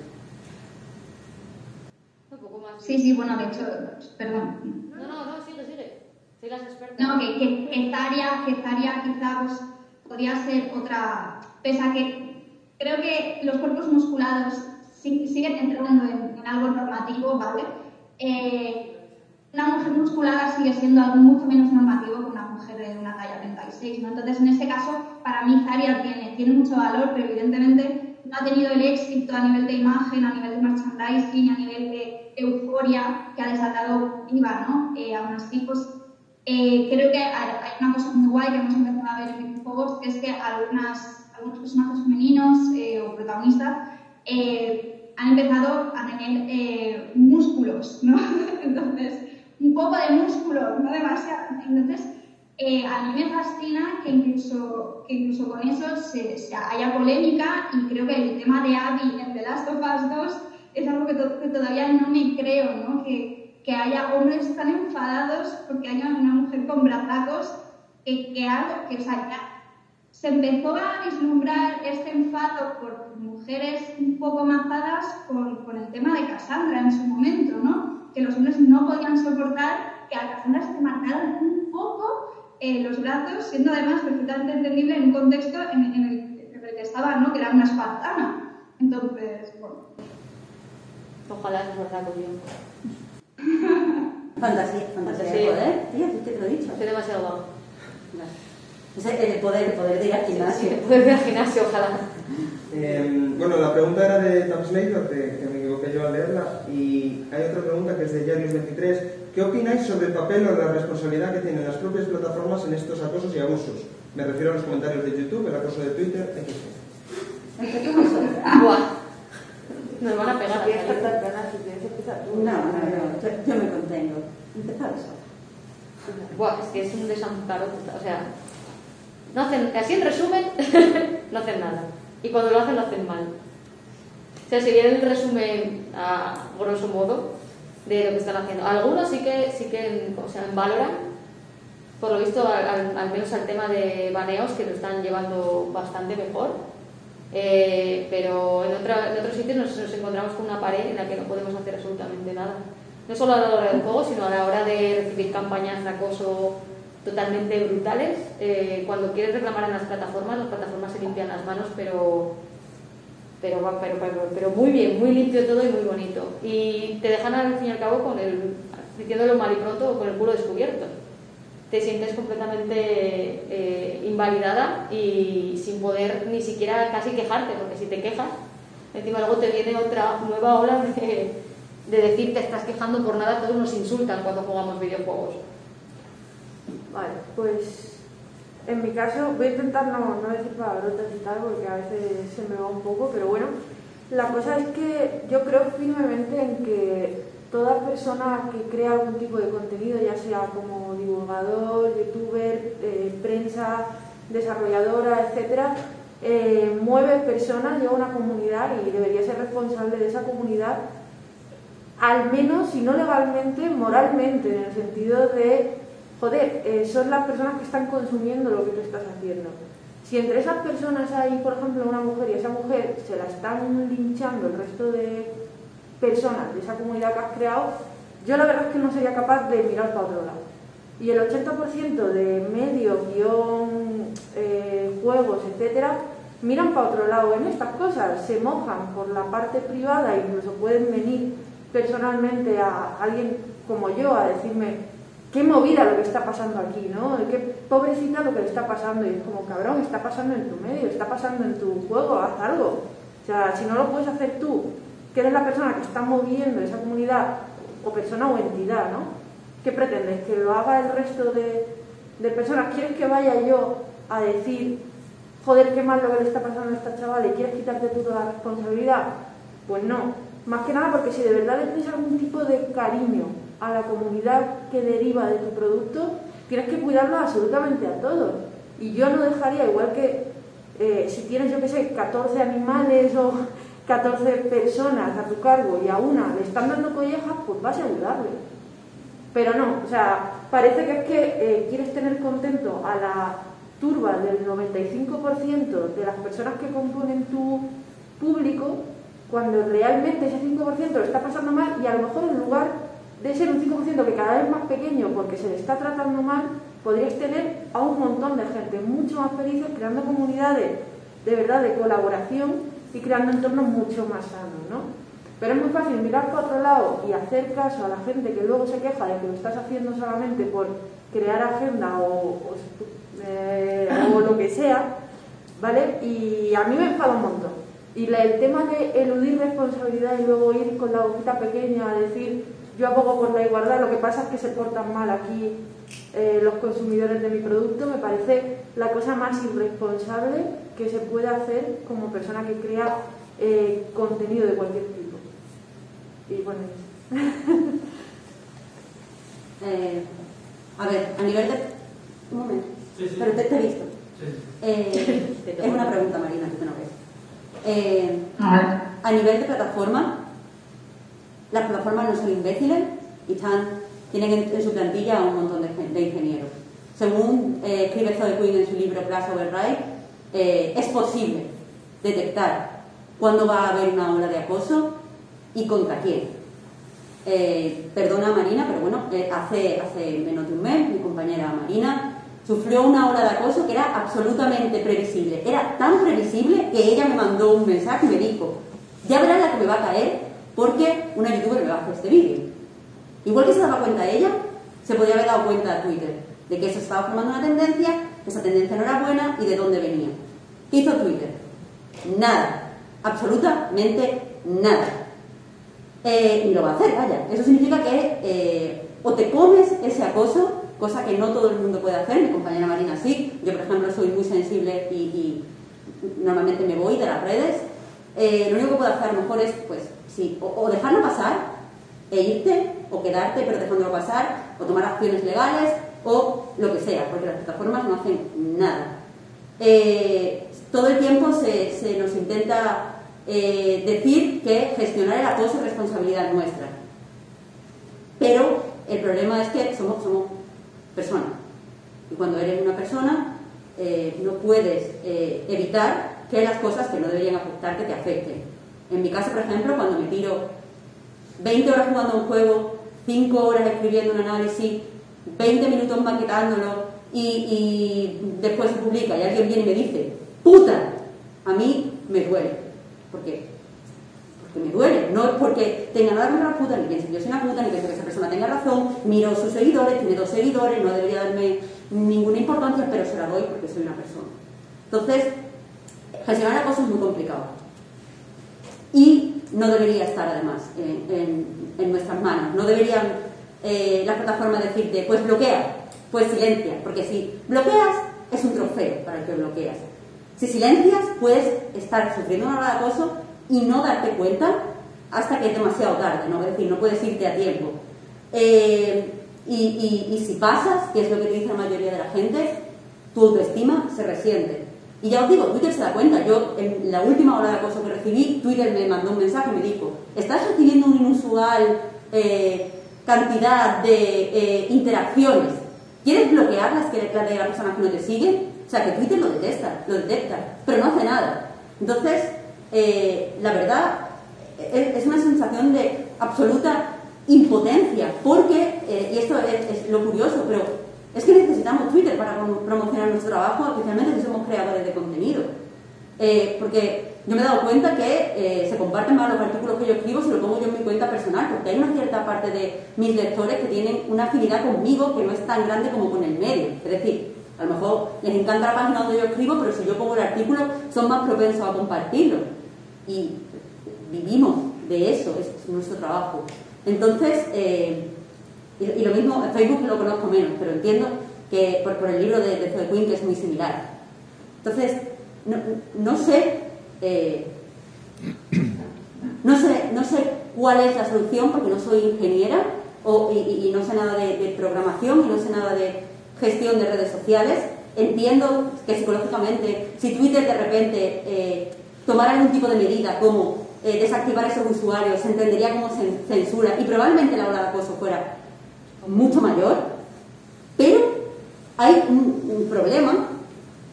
Speaker 5: Un poco más.
Speaker 4: Sí, bueno, de hecho, perdón.
Speaker 5: No, sigue. Soy las expertas.
Speaker 4: No, que Zaria quizá pues, podría ser otra, pese a que creo que los cuerpos musculados siguen entrando en algo normativo, ¿vale? Una mujer musculada sigue siendo algo mucho menos normativo que una mujer de una talla 36, ¿no? Entonces, en este caso, para mí Zaria tiene mucho valor, pero evidentemente no ha tenido el éxito a nivel de imagen, a nivel de merchandising, a nivel de euforia que ha desatado Diva, ¿no? Aún así, pues, creo que hay una cosa muy guay que hemos empezado a ver en videojuegos, que es que algunos personajes femeninos o protagonistas han empezado a tener músculos, ¿no? Entonces, un poco de músculo, no demasiado. Entonces, a mí me fascina que incluso con eso haya polémica, y creo que el tema de Abby en The Last of Us 2 es algo que todavía no me creo, ¿no? Que haya hombres tan enfadados porque haya una mujer con brazacos, o sea, ya se empezó a vislumbrar este enfado por mujeres un poco mazadas con el tema de Cassandra en su momento, ¿no? Que los hombres no podían soportar que a Cassandra se te marcaran un poco los brazos, siendo además perfectamente entendible en un contexto en el que estaba, ¿no? Que era una espartana. Entonces, bueno.
Speaker 5: Ojalá es verdad, coño.
Speaker 3: Fantasía de poder, tía, ¿qué te lo he dicho?
Speaker 5: Soy demasiado vago.
Speaker 3: El poder de ir al gimnasio.
Speaker 5: Sí, poder ir al gimnasio, ojalá.
Speaker 6: Bueno, la pregunta era de Tam Slater, que me equivoqué yo al leerla, y hay otra pregunta que es de Yarius23. ¿Qué opináis sobre el papel o la responsabilidad que tienen las propias plataformas en estos acosos y abusos? Me refiero a los comentarios de YouTube, el acoso de Twitter, etc.
Speaker 5: Buah. Nos van a pegar a
Speaker 1: Si quieres cortar ganas, si quieres empezar tú.
Speaker 3: No, yo me contengo. Empezar eso.
Speaker 5: Buah, es que es un desamparo. O sea, no hacen, así en resumen, no hacen nada. Y cuando lo hacen mal. O sea, si viene el resumen a grosso modo de lo que están haciendo. Algunos sí que o sea, en Valorant, por lo visto, al menos al tema de baneos, que lo están llevando bastante mejor. Pero en otros sitios nos encontramos con una pared en la que no podemos hacer absolutamente nada. No solo a la hora del juego, sino a la hora de recibir campañas de acoso totalmente brutales. Cuando quieres reclamar en las plataformas se limpian las manos, pero muy bien, muy limpio todo y muy bonito. Y te dejan al fin y al cabo diciéndolo mal y pronto, con el culo descubierto. Te sientes completamente invalidada y sin poder ni siquiera casi quejarte, porque si te quejas, encima luego te viene otra nueva ola de decir te estás quejando por nada, todos nos insultan cuando jugamos videojuegos.
Speaker 1: Vale, pues en mi caso voy a intentar no decir palabrotas y tal, porque a veces se me va un poco, pero bueno, la cosa es que yo creo firmemente en que toda persona que crea algún tipo de contenido, ya sea como divulgador, youtuber, prensa, desarrolladora, etcétera, mueve personas, lleva una comunidad y debería ser responsable de esa comunidad, al menos, si no legalmente, moralmente, en el sentido de, joder, son las personas que están consumiendo lo que tú estás haciendo. Si entre esas personas hay, por ejemplo, una mujer y esa mujer se la están linchando el resto de personas de esa comunidad que has creado, yo la verdad es que no sería capaz de mirar para otro lado. Y el 80% de medios, guión, juegos, etcétera, miran para otro lado en estas cosas, se mojan por la parte privada, incluso pueden venir personalmente a alguien como yo a decirme qué movida lo que está pasando aquí, ¿no? Qué pobrecita lo que le está pasando, y es como, cabrón, está pasando en tu medio, está pasando en tu juego, haz algo. O sea, si no lo puedes hacer tú, que eres la persona que está moviendo esa comunidad, o persona o entidad, ¿no? ¿Qué pretendes? ¿Que lo haga el resto de personas? ¿Quieres que vaya yo a decir, joder, qué mal lo que le está pasando a esta chavala y quieres quitarte tú toda la responsabilidad? Pues no. Más que nada porque si de verdad le tienes algún tipo de cariño a la comunidad que deriva de tu producto, tienes que cuidarlo absolutamente a todos. Y yo no dejaría, igual que si tienes, yo qué sé, 14 animales o 14 personas a tu cargo y a una le están dando collejas, pues vas a ayudarle. Pero no, o sea, parece que es que quieres tener contento a la turba del 95% de las personas que componen tu público, cuando realmente ese 5% lo está pasando mal, y a lo mejor en lugar de ser un 5% que cada vez más pequeño porque se le está tratando mal, podrías tener a un montón de gente mucho más felices, creando comunidades de verdad de colaboración y creando entornos mucho más sanos, ¿no? Pero es muy fácil mirar para otro lado y hacer caso a la gente que luego se queja de que lo estás haciendo solamente por crear agenda o lo que sea, ¿vale? Y a mí me enfada un montón. Y el tema de eludir responsabilidad y luego ir con la boquita pequeña a decir yo abogo por la igualdad, lo que pasa es que se portan mal aquí los consumidores de mi producto, me parece la cosa más irresponsable que se puede hacer como persona que crea contenido de cualquier tipo. Y bueno,
Speaker 3: a ver, a nivel de... Un momento. Sí, sí. Pero te he visto. Sí. Es una pregunta, Marina, que tú no ves. A nivel de plataforma, las plataformas no son imbéciles y tienen en su plantilla un montón de ingenieros. Según escribe Zoe Quinn en su libro Class Override, es posible detectar cuándo va a haber una ola de acoso y contra quién. Perdona Marina, pero bueno, hace menos de un mes mi compañera Marina sufrió una ola de acoso que era absolutamente previsible. Era tan previsible que ella me mandó un mensaje y me dijo, Ya verás la que me va a caer porque una youtuber me va a hacer este vídeo. Igual que se daba cuenta ella, se podía haber dado cuenta Twitter de que eso estaba formando una tendencia, que esa tendencia no era buena y de dónde venía. ¿Qué hizo Twitter? Nada. Absolutamente nada. Y lo va a hacer, vaya. Eso significa que o te comes ese acoso, cosa que no todo el mundo puede hacer, mi compañera Marina sí, yo por ejemplo soy muy sensible y normalmente me voy de las redes. Lo único que puedo hacer a lo mejor es, pues, sí, o dejarlo pasar e irte, o quedarte pero dejándolo pasar, o tomar acciones legales, o lo que sea, porque las plataformas no hacen nada. Todo el tiempo se nos intenta decir que gestionar el acoso es responsabilidad nuestra. Pero el problema es que somos personas. Y cuando eres una persona, no puedes evitar que las cosas que no deberían afectarte te afecten. En mi caso, por ejemplo, cuando me tiro 20 horas jugando a un juego, 5 horas escribiendo un análisis, 20 minutos maquetándolo y después se publica y alguien viene y me dice ¡puta! A mí me duele. ¿Por qué? Porque me duele. No es porque tenga nada contra la puta, ni pienso que yo soy una puta, ni pienso que esa persona tenga razón. Miro sus seguidores, tiene 2 seguidores, no debería darme ninguna importancia, pero se la doy porque soy una persona. Entonces, gestionar acoso es muy complicado. Y no debería estar, además, en nuestras manos. No deberían las plataformas decirte, pues bloquea, pues silencia. Porque si bloqueas, es un trofeo para el que bloqueas. Si silencias, puedes estar sufriendo una ola de acoso y no darte cuenta hasta que es demasiado tarde, ¿no? Es decir, no puedes irte a tiempo. Y si pasas, que es lo que te dice la mayoría de la gente, tu autoestima se resiente. Y ya os digo, Twitter se da cuenta. Yo, en la última ola de acoso que recibí, Twitter me mandó un mensaje y me dijo: estás recibiendo una inusual cantidad de interacciones. ¿Quieres bloquearlas, que la de las personas que no te siguen? O sea, que Twitter lo detecta, pero no hace nada. Entonces, la verdad, es una sensación de absoluta impotencia, porque, y esto es lo curioso, pero es que necesitamos Twitter para promocionar nuestro trabajo, especialmente si somos creadores de contenido. Porque yo me he dado cuenta que se comparten más los artículos que yo escribo si lo pongo yo en mi cuenta personal, porque hay una cierta parte de mis lectores que tienen una afinidad conmigo que no es tan grande como con el medio. Es decir, a lo mejor les encanta la página donde yo escribo, pero si yo pongo el artículo son más propensos a compartirlo. Y vivimos de eso, es nuestro trabajo. Entonces, y lo mismo, en Facebook lo conozco menos, pero entiendo que por el libro de Zoe Quinn, que es muy similar. Entonces, no sé cuál es la solución, porque no soy ingeniera y no sé nada de programación y no sé nada de gestión de redes sociales. Entiendo que psicológicamente, si Twitter de repente tomara algún tipo de medida como desactivar esos usuarios, se entendería como censura y probablemente la ola de acoso fuera mucho mayor, pero hay un problema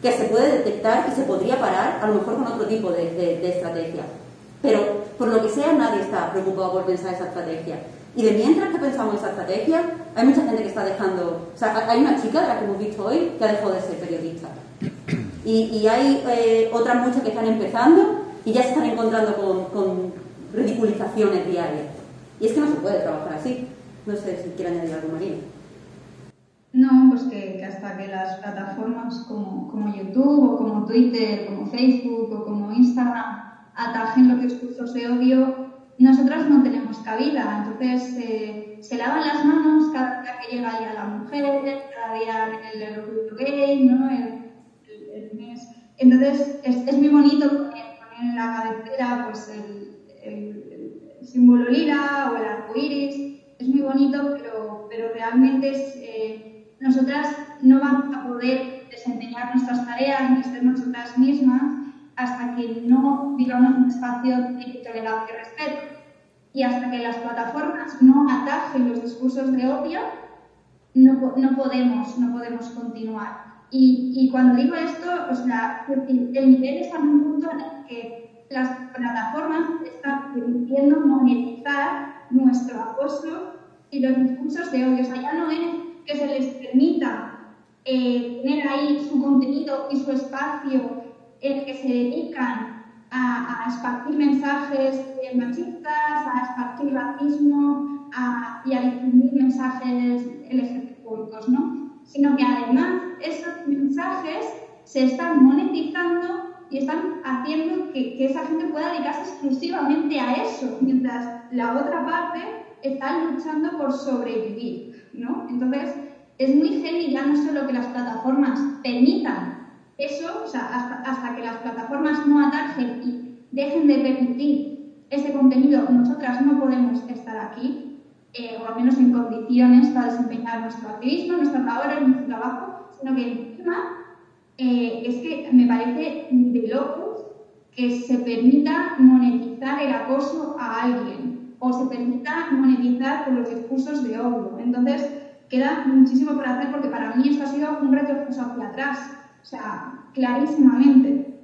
Speaker 3: que se puede detectar y se podría parar a lo mejor con otro tipo de estrategia, pero por lo que sea nadie está preocupado por pensar esa estrategia. Y de mientras que pensamos esa estrategia, hay mucha gente que está dejando... O sea, hay una chica de la que hemos visto hoy que ha dejado de ser periodista. Y hay otras muchas que están empezando y ya se están encontrando con ridiculizaciones diarias. Y es que no se puede trabajar así. No sé si quiere añadir algo, Marina.
Speaker 4: No, pues que hasta que las plataformas como YouTube o como Twitter, como Facebook o como Instagram atajen los discursos de odio, nosotras no tenemos cabida. Entonces se lavan las manos cada día que llega ahí a la mujer, cada día el orgullo gay, ¿no? El mes. Entonces es muy bonito poner en la cabecera pues el símbolo lila o el arco iris. Es muy bonito, pero realmente nosotras no vamos a poder desempeñar nuestras tareas ni ser nosotras mismas hasta que no vivamos un espacio de tolerancia y respeto. Y hasta que las plataformas no atajen los discursos de odio, no podemos continuar. Y cuando digo esto, o sea, el nivel es a un punto en el que las plataformas están permitiendo monetizar nuestro acoso y los discursos de odio. O sea, ya no es que se les permita tener ahí su contenido y su espacio en el que se dedican a esparcir mensajes machistas, a esparcir racismo y a difundir mensajes LGBTfóbicos, ¿no? Sino que además esos mensajes se están monetizando y están haciendo que esa gente pueda dedicarse exclusivamente a eso, mientras la otra parte está luchando por sobrevivir, ¿no? Entonces, es muy heavy ya no solo que las plataformas permitan eso, o sea, hasta que las plataformas no atajen y dejen de permitir ese contenido, nosotras no podemos estar aquí, o al menos en condiciones para desempeñar nuestro activismo, nuestras labores, nuestro trabajo, sino que encima es que me parece de locos que se permita monetizar el acoso a alguien o se permita monetizar por los discursos de odio. Entonces, queda muchísimo por hacer porque para mí esto ha sido un retroceso hacia atrás, o sea, clarísimamente.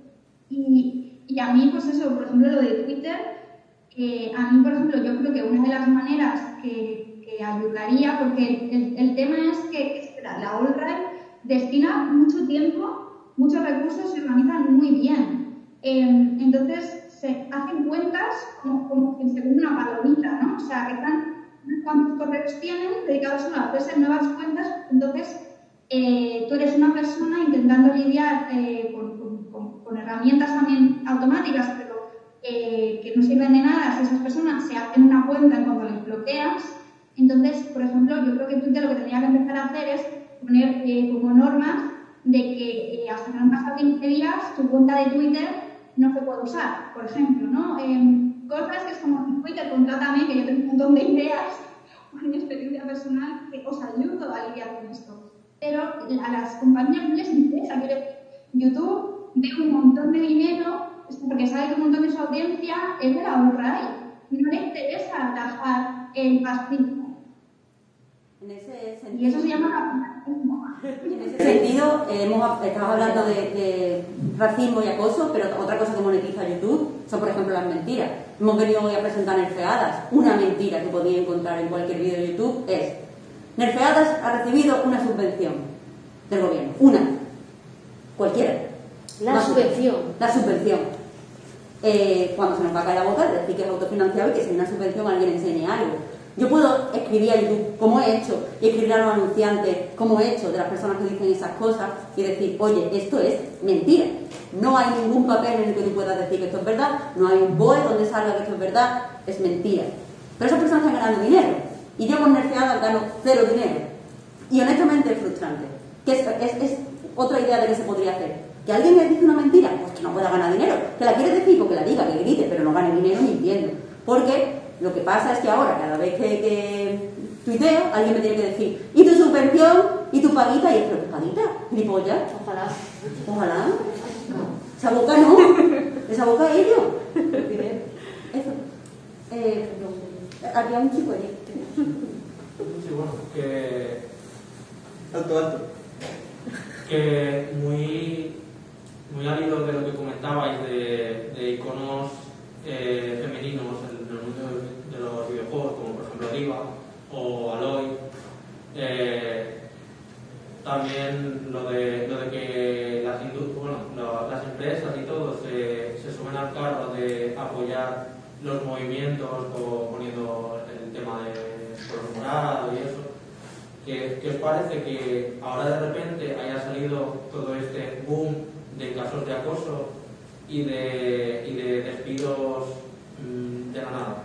Speaker 4: Y a mí, pues eso, por ejemplo, lo de Twitter, a mí, por ejemplo, yo creo que una de las maneras que ayudaría, porque el tema es que la alt-right destina mucho tiempo, muchos recursos, se organizan muy bien. Entonces, se hacen cuentas como que según una palomita, ¿no? O sea, que están cuántos correos tienen dedicados solo a hacerse nuevas cuentas. Entonces, tú eres una persona intentando lidiar con herramientas también automáticas, pero que no sirven de nada si esas personas se hacen una cuenta en cuanto les bloqueas. Entonces, por ejemplo, yo creo que Twitter lo que tendría que empezar a hacer es poner como normas de que hasta que no han pasado 15 días tu cuenta de Twitter no se puede usar, por ejemplo, ¿no? Cosas que es como, Twitter, contrátame, que yo tengo un montón de ideas por mi experiencia personal que os ayudo a lidiar con esto. Pero a las compañías no les interesa, YouTube ve un montón de dinero porque sabe que un montón de su audiencia es de la alt-right. No le interesa atajar el fascismo.
Speaker 3: En ese sentido,
Speaker 4: y eso se llama racismo.
Speaker 3: En ese sentido, estamos hablando de racismo y acoso, pero otra cosa que monetiza YouTube son, por ejemplo, las mentiras. Hemos venido hoy a presentar Nerfeadas. Una mentira que podéis encontrar en cualquier vídeo de YouTube es: Nerfeadas ha recibido una subvención del gobierno. Una. Cualquiera.
Speaker 5: La subvención.
Speaker 3: La subvención. Cuando se nos va a caer la boca, decir que es autofinanciado y que si hay una subvención alguien enseñe algo. Yo puedo escribir a YouTube, como he hecho, y escribir a los anunciantes, como he hecho, de las personas que dicen esas cosas, y decir, oye, esto es mentira. No hay ningún papel en el que tú puedas decir que esto es verdad, no hay un BOE donde salga que esto es verdad, es mentira. Pero esas personas están ganando dinero, y yo con Nerfeadas gano 0 dinero. Y honestamente es frustrante. Que es otra idea de que se podría hacer. ¿Que alguien me dice una mentira? Pues que no pueda ganar dinero. Que la quiere decir, porque la diga, que grite, pero no gane dinero mintiendo. Porque lo que pasa es que ahora, cada vez que tuiteo, alguien me tiene que decir, ¿y tu subvención? ¿Y tu paguita? Y yo, ¿pero qué paguita? ¿Gilipollas?
Speaker 5: Ojalá.
Speaker 3: Ojalá. Esa boca no. Esa boca es yo. Eso. Había un chico allí.
Speaker 7: Sí, bueno, que...
Speaker 6: Alto.
Speaker 7: Que muy al hilo de lo que comentabais de iconos femeninos en el mundo de los videojuegos, como por ejemplo Riva o Aloy. También lo de que las empresas y todo se suben al carro de apoyar los movimientos o poniendo el tema de color morado y eso. ¿Qué os parece que ahora de repente haya salido todo este boom de casos de acoso y de despidos de la nada?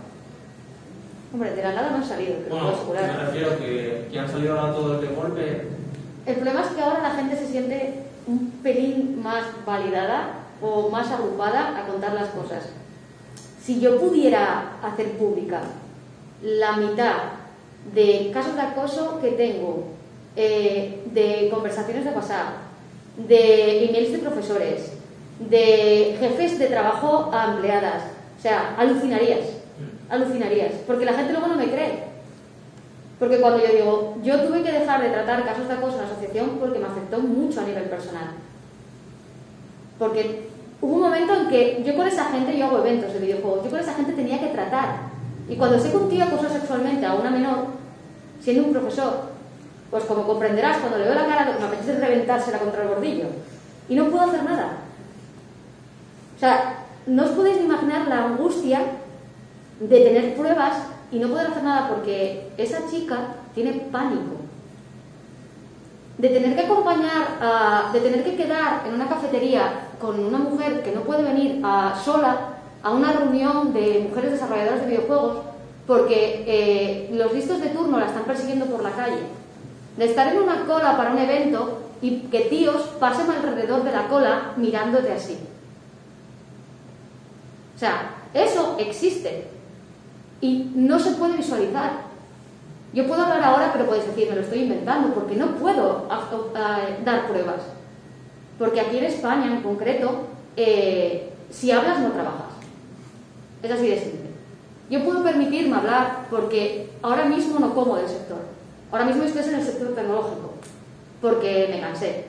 Speaker 5: Hombre, de la nada no han salido, te lo puedo asegurar.
Speaker 7: Me refiero que han salido ahora todos de golpe.
Speaker 5: El problema es que ahora la gente se siente un pelín más validada o más agrupada a contar las cosas. Si yo pudiera hacer pública la mitad de casos de acoso que tengo, de conversaciones de WhatsApp, de emails de profesores, de jefes de trabajo a empleadas, o sea, alucinarías, porque la gente luego no me cree. Porque cuando yo digo, yo tuve que dejar de tratar casos de acoso en la asociación porque me afectó mucho a nivel personal. Porque hubo un momento en que yo con esa gente, yo hago eventos de videojuegos, yo con esa gente tenía que tratar. Y cuando sé que un tío acosó sexualmente a una menor, siendo un profesor, pues como comprenderás, cuando le veo la cara, lo que me apetece es reventársela contra el bordillo. Y no puedo hacer nada. O sea, no os podéis ni imaginar la angustia de tener pruebas y no poder hacer nada porque esa chica tiene pánico. De tener que acompañar, de tener que quedar en una cafetería con una mujer que no puede venir sola a una reunión de mujeres desarrolladoras de videojuegos porque los listos de turno la están persiguiendo por la calle. De estar en una cola para un evento y que tíos pasen alrededor de la cola mirándote así. O sea, eso existe y no se puede visualizar. Yo puedo hablar ahora, pero podéis decir, me lo estoy inventando, porque no puedo dar pruebas. Porque aquí en España, en concreto, si hablas no trabajas. Es así de simple. Yo puedo permitirme hablar porque ahora mismo no como del sector. Ahora mismo estoy en el sector tecnológico, porque me cansé.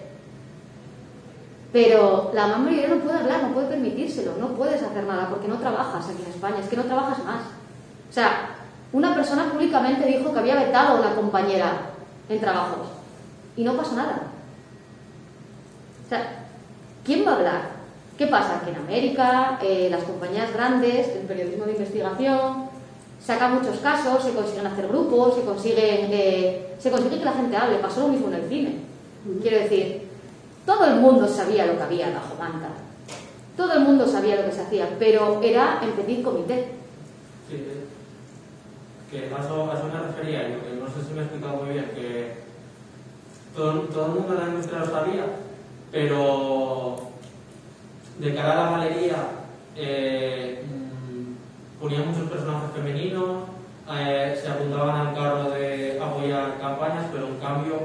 Speaker 5: Pero la mayoría no puede hablar, no puede permitírselo, no puedes hacer nada porque no trabajas aquí en España, es que no trabajas más. O sea, una persona públicamente dijo que había vetado a una compañera en trabajos y no pasa nada. O sea, ¿quién va a hablar? ¿Qué pasa? Que en América, las compañías grandes, el periodismo de investigación, sacan muchos casos, se consiguen hacer grupos, se consigue que la gente hable. Pasó lo mismo en el cine. Quiero decir, todo el mundo sabía lo que había bajo manta. Todo el mundo sabía lo que se hacía, pero era en petit comité.
Speaker 7: Sí, que a eso me refería, yo que no sé si me he explicado muy bien, que todo el mundo de la industria lo sabía, pero de cara a la galería ponían muchos personajes femeninos, se apuntaban al carro de apoyar campañas, pero en cambio,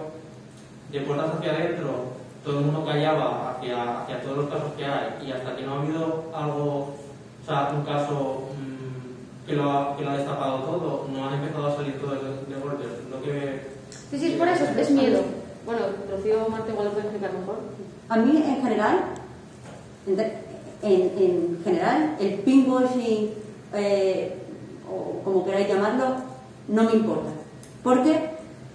Speaker 7: de puertas hacia adentro, todo el mundo callaba hacia todos los casos que hay, y hasta que no ha habido algo, o sea, un caso que lo ha destapado todo, no han empezado a salir todos de golpe. Lo que
Speaker 5: sí, es por eso, es miedo. Bueno, Rocío Martín igual lo puede explicar mejor.
Speaker 3: A mí, en general, el pinkwashing, o como queráis llamarlo, no me importa. Porque,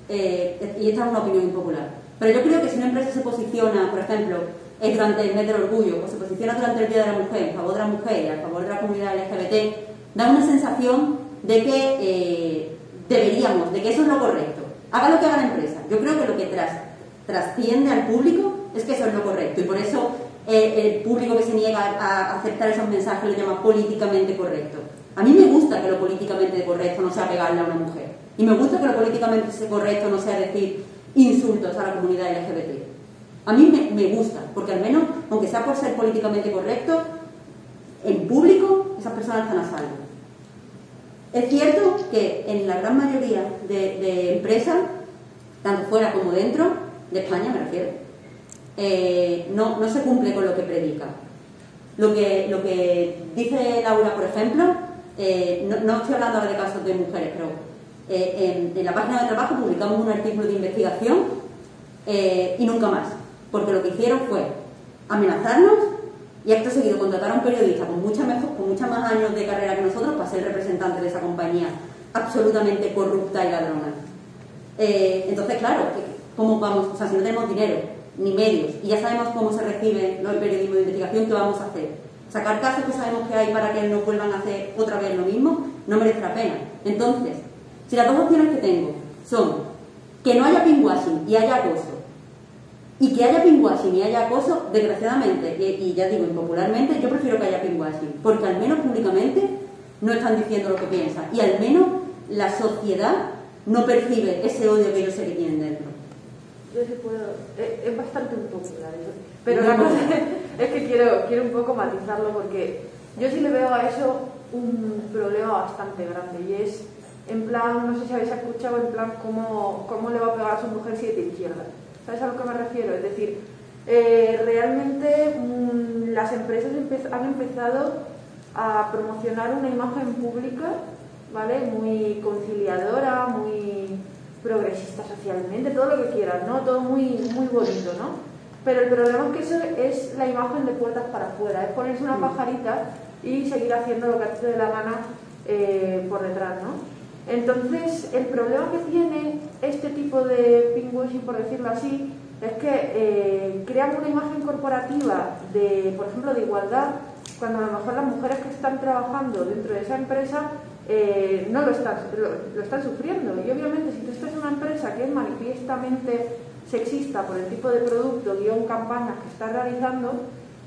Speaker 3: y esta es una opinión impopular, pero yo creo que si una empresa se posiciona, por ejemplo, durante el mes del orgullo, o se posiciona durante el Día de la Mujer, en favor de la mujer y a favor de la comunidad LGBT, da una sensación de que deberíamos, de que eso es lo correcto. Haga lo que haga la empresa. Yo creo que lo que trasciende al público es que eso es lo correcto. Y por eso el público que se niega a aceptar esos mensajes lo llama políticamente correcto. A mí me gusta que lo políticamente correcto no sea pegarle a una mujer. Y me gusta que lo políticamente correcto no sea decir insultos a la comunidad LGBT. A mí me gusta, porque al menos, aunque sea por ser políticamente correcto, en público esas personas están a salvo. Es cierto que en la gran mayoría de empresas, tanto fuera como dentro, de España me refiero, no se cumple con lo que predica. Lo que dice Laura, por ejemplo, no estoy hablando ahora de casos de mujeres, pero en la página de trabajo publicamos un artículo de investigación y nunca más, porque lo que hicieron fue amenazarnos y acto seguido contratar a un periodista con mucha más años de carrera que nosotros para ser representante de esa compañía absolutamente corrupta y ladrona. Entonces, claro, ¿cómo vamos? O sea, si no tenemos dinero ni medios y ya sabemos cómo se recibe el periodismo de investigación, ¿qué vamos a hacer? Sacar casos que sabemos que hay para que no vuelvan a hacer otra vez lo mismo no merece la pena. Entonces, si las dos opciones que tengo son que no haya pinkwashing y haya acoso, y que haya pinkwashing y haya acoso, desgraciadamente, y ya digo impopularmente, yo prefiero que haya pinkwashing, porque al menos públicamente no están diciendo lo que piensan y al menos la sociedad no percibe ese odio que ellos se tienen dentro.
Speaker 1: Yo sí puedo, es bastante impopular eso, pero la cosa es que quiero un poco matizarlo, porque yo sí le veo a eso un problema bastante grande, y es en plan, no sé si habéis escuchado, en plan cómo le va a pegar a su mujer si es de izquierda. ¿Sabes a lo que me refiero? Es decir, realmente las empresas han empezado a promocionar una imagen pública, ¿vale? Muy conciliadora, muy progresista socialmente, todo lo que quieras, ¿no? Todo muy, muy bonito, ¿no? Pero el problema es que eso es la imagen de puertas para afuera, es ponerse una pajarita y seguir haciendo lo que te dé la gana por detrás, ¿no? Entonces, el problema que tiene este tipo de pinkwashing, por decirlo así, es que crean una imagen corporativa de, por ejemplo, de igualdad, cuando a lo mejor las mujeres que están trabajando dentro de esa empresa no lo están sufriendo. Y obviamente si tú estás en una empresa que es manifiestamente sexista por el tipo de producto, campañas que estás realizando,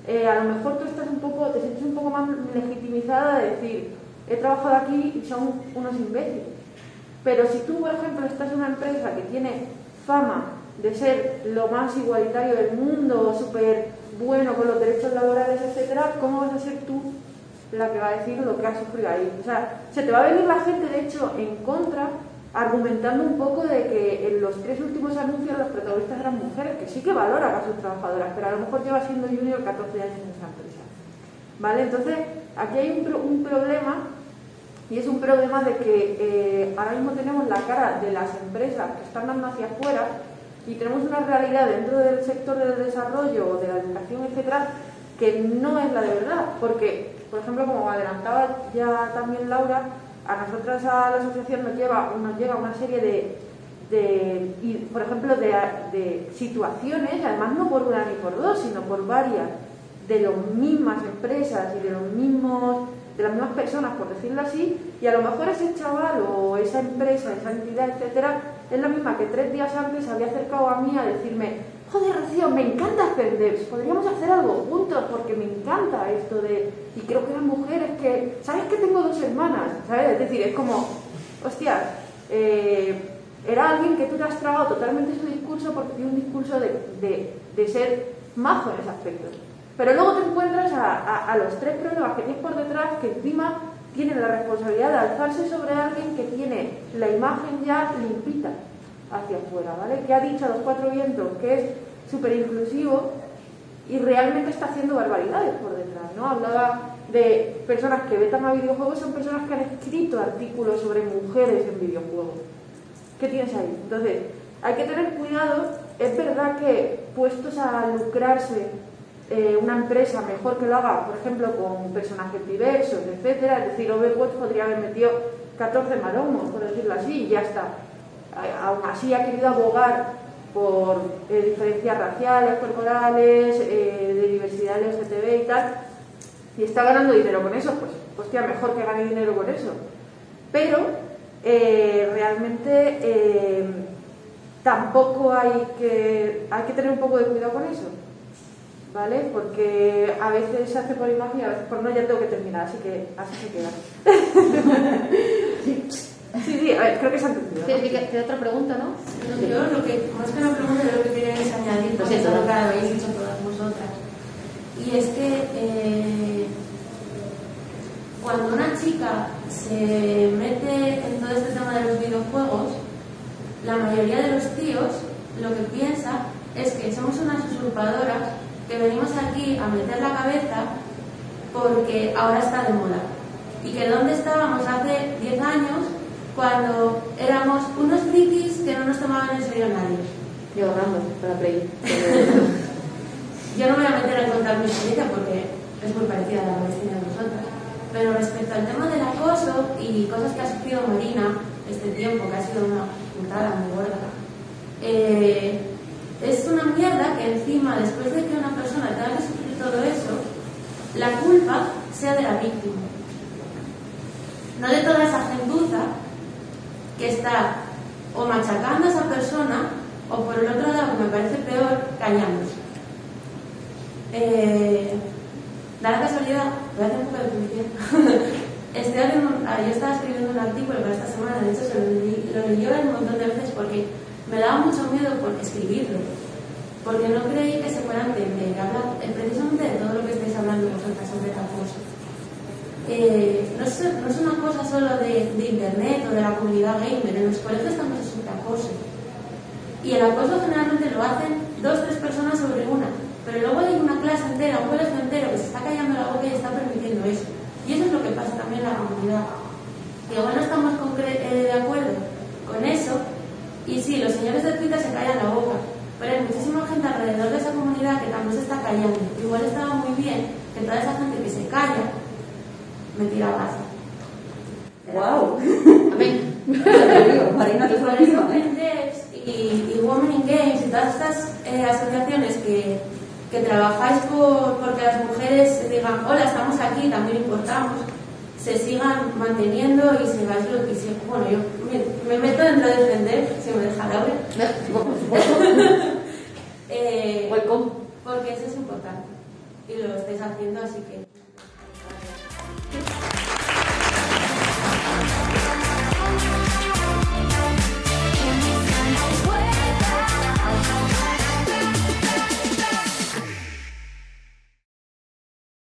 Speaker 1: a lo mejor tú te sientes un poco más legitimizada de decir, he trabajado aquí y son unos imbéciles. Pero si tú, por ejemplo, estás en una empresa que tiene fama de ser lo más igualitario del mundo, súper bueno con los derechos laborales, etcétera, ¿cómo vas a ser tú la que va a decir lo que has sufrido ahí? O sea, se te va a venir la gente, de hecho, en contra, argumentando un poco de que en los 3 últimos anuncios los protagonistas eran mujeres, que sí que valoran a sus trabajadoras, pero a lo mejor lleva siendo junior 14 años en esa empresa. ¿Vale? Entonces, aquí hay un problema, y es un problema de que ahora mismo tenemos la cara de las empresas que están dando hacia afuera y tenemos una realidad dentro del sector del desarrollo o de la educación, etcétera, que no es la de verdad, porque, por ejemplo, como adelantaba ya también Laura, a nosotras a la asociación nos llega una serie por ejemplo, de situaciones, además no por una ni por dos, sino por varias, de las mismas empresas y de las mismas personas, por decirlo así, y a lo mejor ese chaval o esa empresa, esa entidad, etcétera, es la misma que 3 días antes se había acercado a mí a decirme: joder, Rocío, me encanta hacer devs, podríamos hacer algo juntos porque me encanta esto de... Y creo que eran mujeres que... ¿Sabes que tengo 2 hermanas? ¿Sabes? Es decir, es como... Hostia, era alguien que tú te has tragado totalmente su discurso porque tiene un discurso de ser majo en ese aspecto. Pero luego te encuentras a los 3 problemas que tienes por detrás, que encima tienen la responsabilidad de alzarse sobre alguien que tiene la imagen ya limpita hacia afuera, ¿vale? Que ha dicho a los 4 vientos que es súper inclusivo y realmente está haciendo barbaridades por detrás, ¿no? Hablaba de personas que vetan a videojuegos, son personas que han escrito artículos sobre mujeres en videojuegos. ¿Qué tienes ahí? Entonces, hay que tener cuidado. Es verdad que puestos a lucrarse una empresa mejor que lo haga, por ejemplo, con personajes diversos, etcétera, es decir, Overwatch podría haber metido 14 maromos, por decirlo así, y ya está. Aún así ha querido abogar por diferencias raciales, corporales, de diversidad LGTB y tal, y está ganando dinero con eso, pues hostia, mejor que gane dinero con eso. Pero realmente tampoco hay que tener un poco de cuidado con eso, ¿vale? Porque a veces se hace por imagen y a veces por no. Ya tengo que terminar, así que así se queda. Sí, a ver, creo que se ha entendido, ¿no?
Speaker 5: ¿Qué otra pregunta, no?
Speaker 8: Yo, lo que, más que una pregunta, lo que quería es añadir, porque es lo que habéis dicho todas vosotras. Y es que cuando una chica se mete en todo este tema de los videojuegos, la mayoría de los tíos lo que piensa es que somos unas usurpadoras que venimos aquí a meter la cabeza porque ahora está de moda. Y que dónde estábamos hace 10 años cuando éramos unos frikis que no nos tomaban en serio nadie.
Speaker 5: Yo ahorrando para Play.
Speaker 8: Yo no me voy a meter a contar mi experiencia porque es muy parecida a la Palestina de nosotras. Pero respecto al tema del acoso y cosas que ha sufrido Marina este tiempo, que ha sido una puntada muy gorda, es una mierda que encima, después de que una persona tenga que sufrir todo eso, la culpa sea de la víctima. No de toda esa gentuza que está o machacando a esa persona o por el otro lado, que me parece peor, callándose. Da la casualidad, voy a hacer un poco de publicidad. Yo estaba escribiendo un artículo para esta semana, de hecho lo leí un montón de veces porque me daba mucho miedo por escribirlo, porque no creí que se fuera a entender. Habla precisamente de todo lo que estáis hablando vosotras sobre el acoso. No es una cosa solo de internet o de la comunidad gamer. En los colegios también se sufre acoso, y el acoso generalmente lo hacen 2 o 3 personas sobre una, pero luego hay una clase entera, un colegio entero que se está callando la boca y está permitiendo eso. Y eso es lo que pasa también en la comunidad. Y igual no estamos de acuerdo con eso, y sí, los señores de Twitter se callan la boca, pero hay muchísima gente alrededor de esa comunidad que también se está callando. Igual estaba muy bien que toda esa gente que se calla me tira base.
Speaker 3: ¡Wow!
Speaker 5: Amén.
Speaker 8: Y por eso Devs y Women in Games y todas estas asociaciones que que trabajáis porque las mujeres digan, hola, estamos aquí, también importamos, se sigan manteniendo y sigáis lo que hicieron. Bueno, yo me meto dentro de defender, si me deja Laura. Porque eso es importante y lo estáis haciendo, así que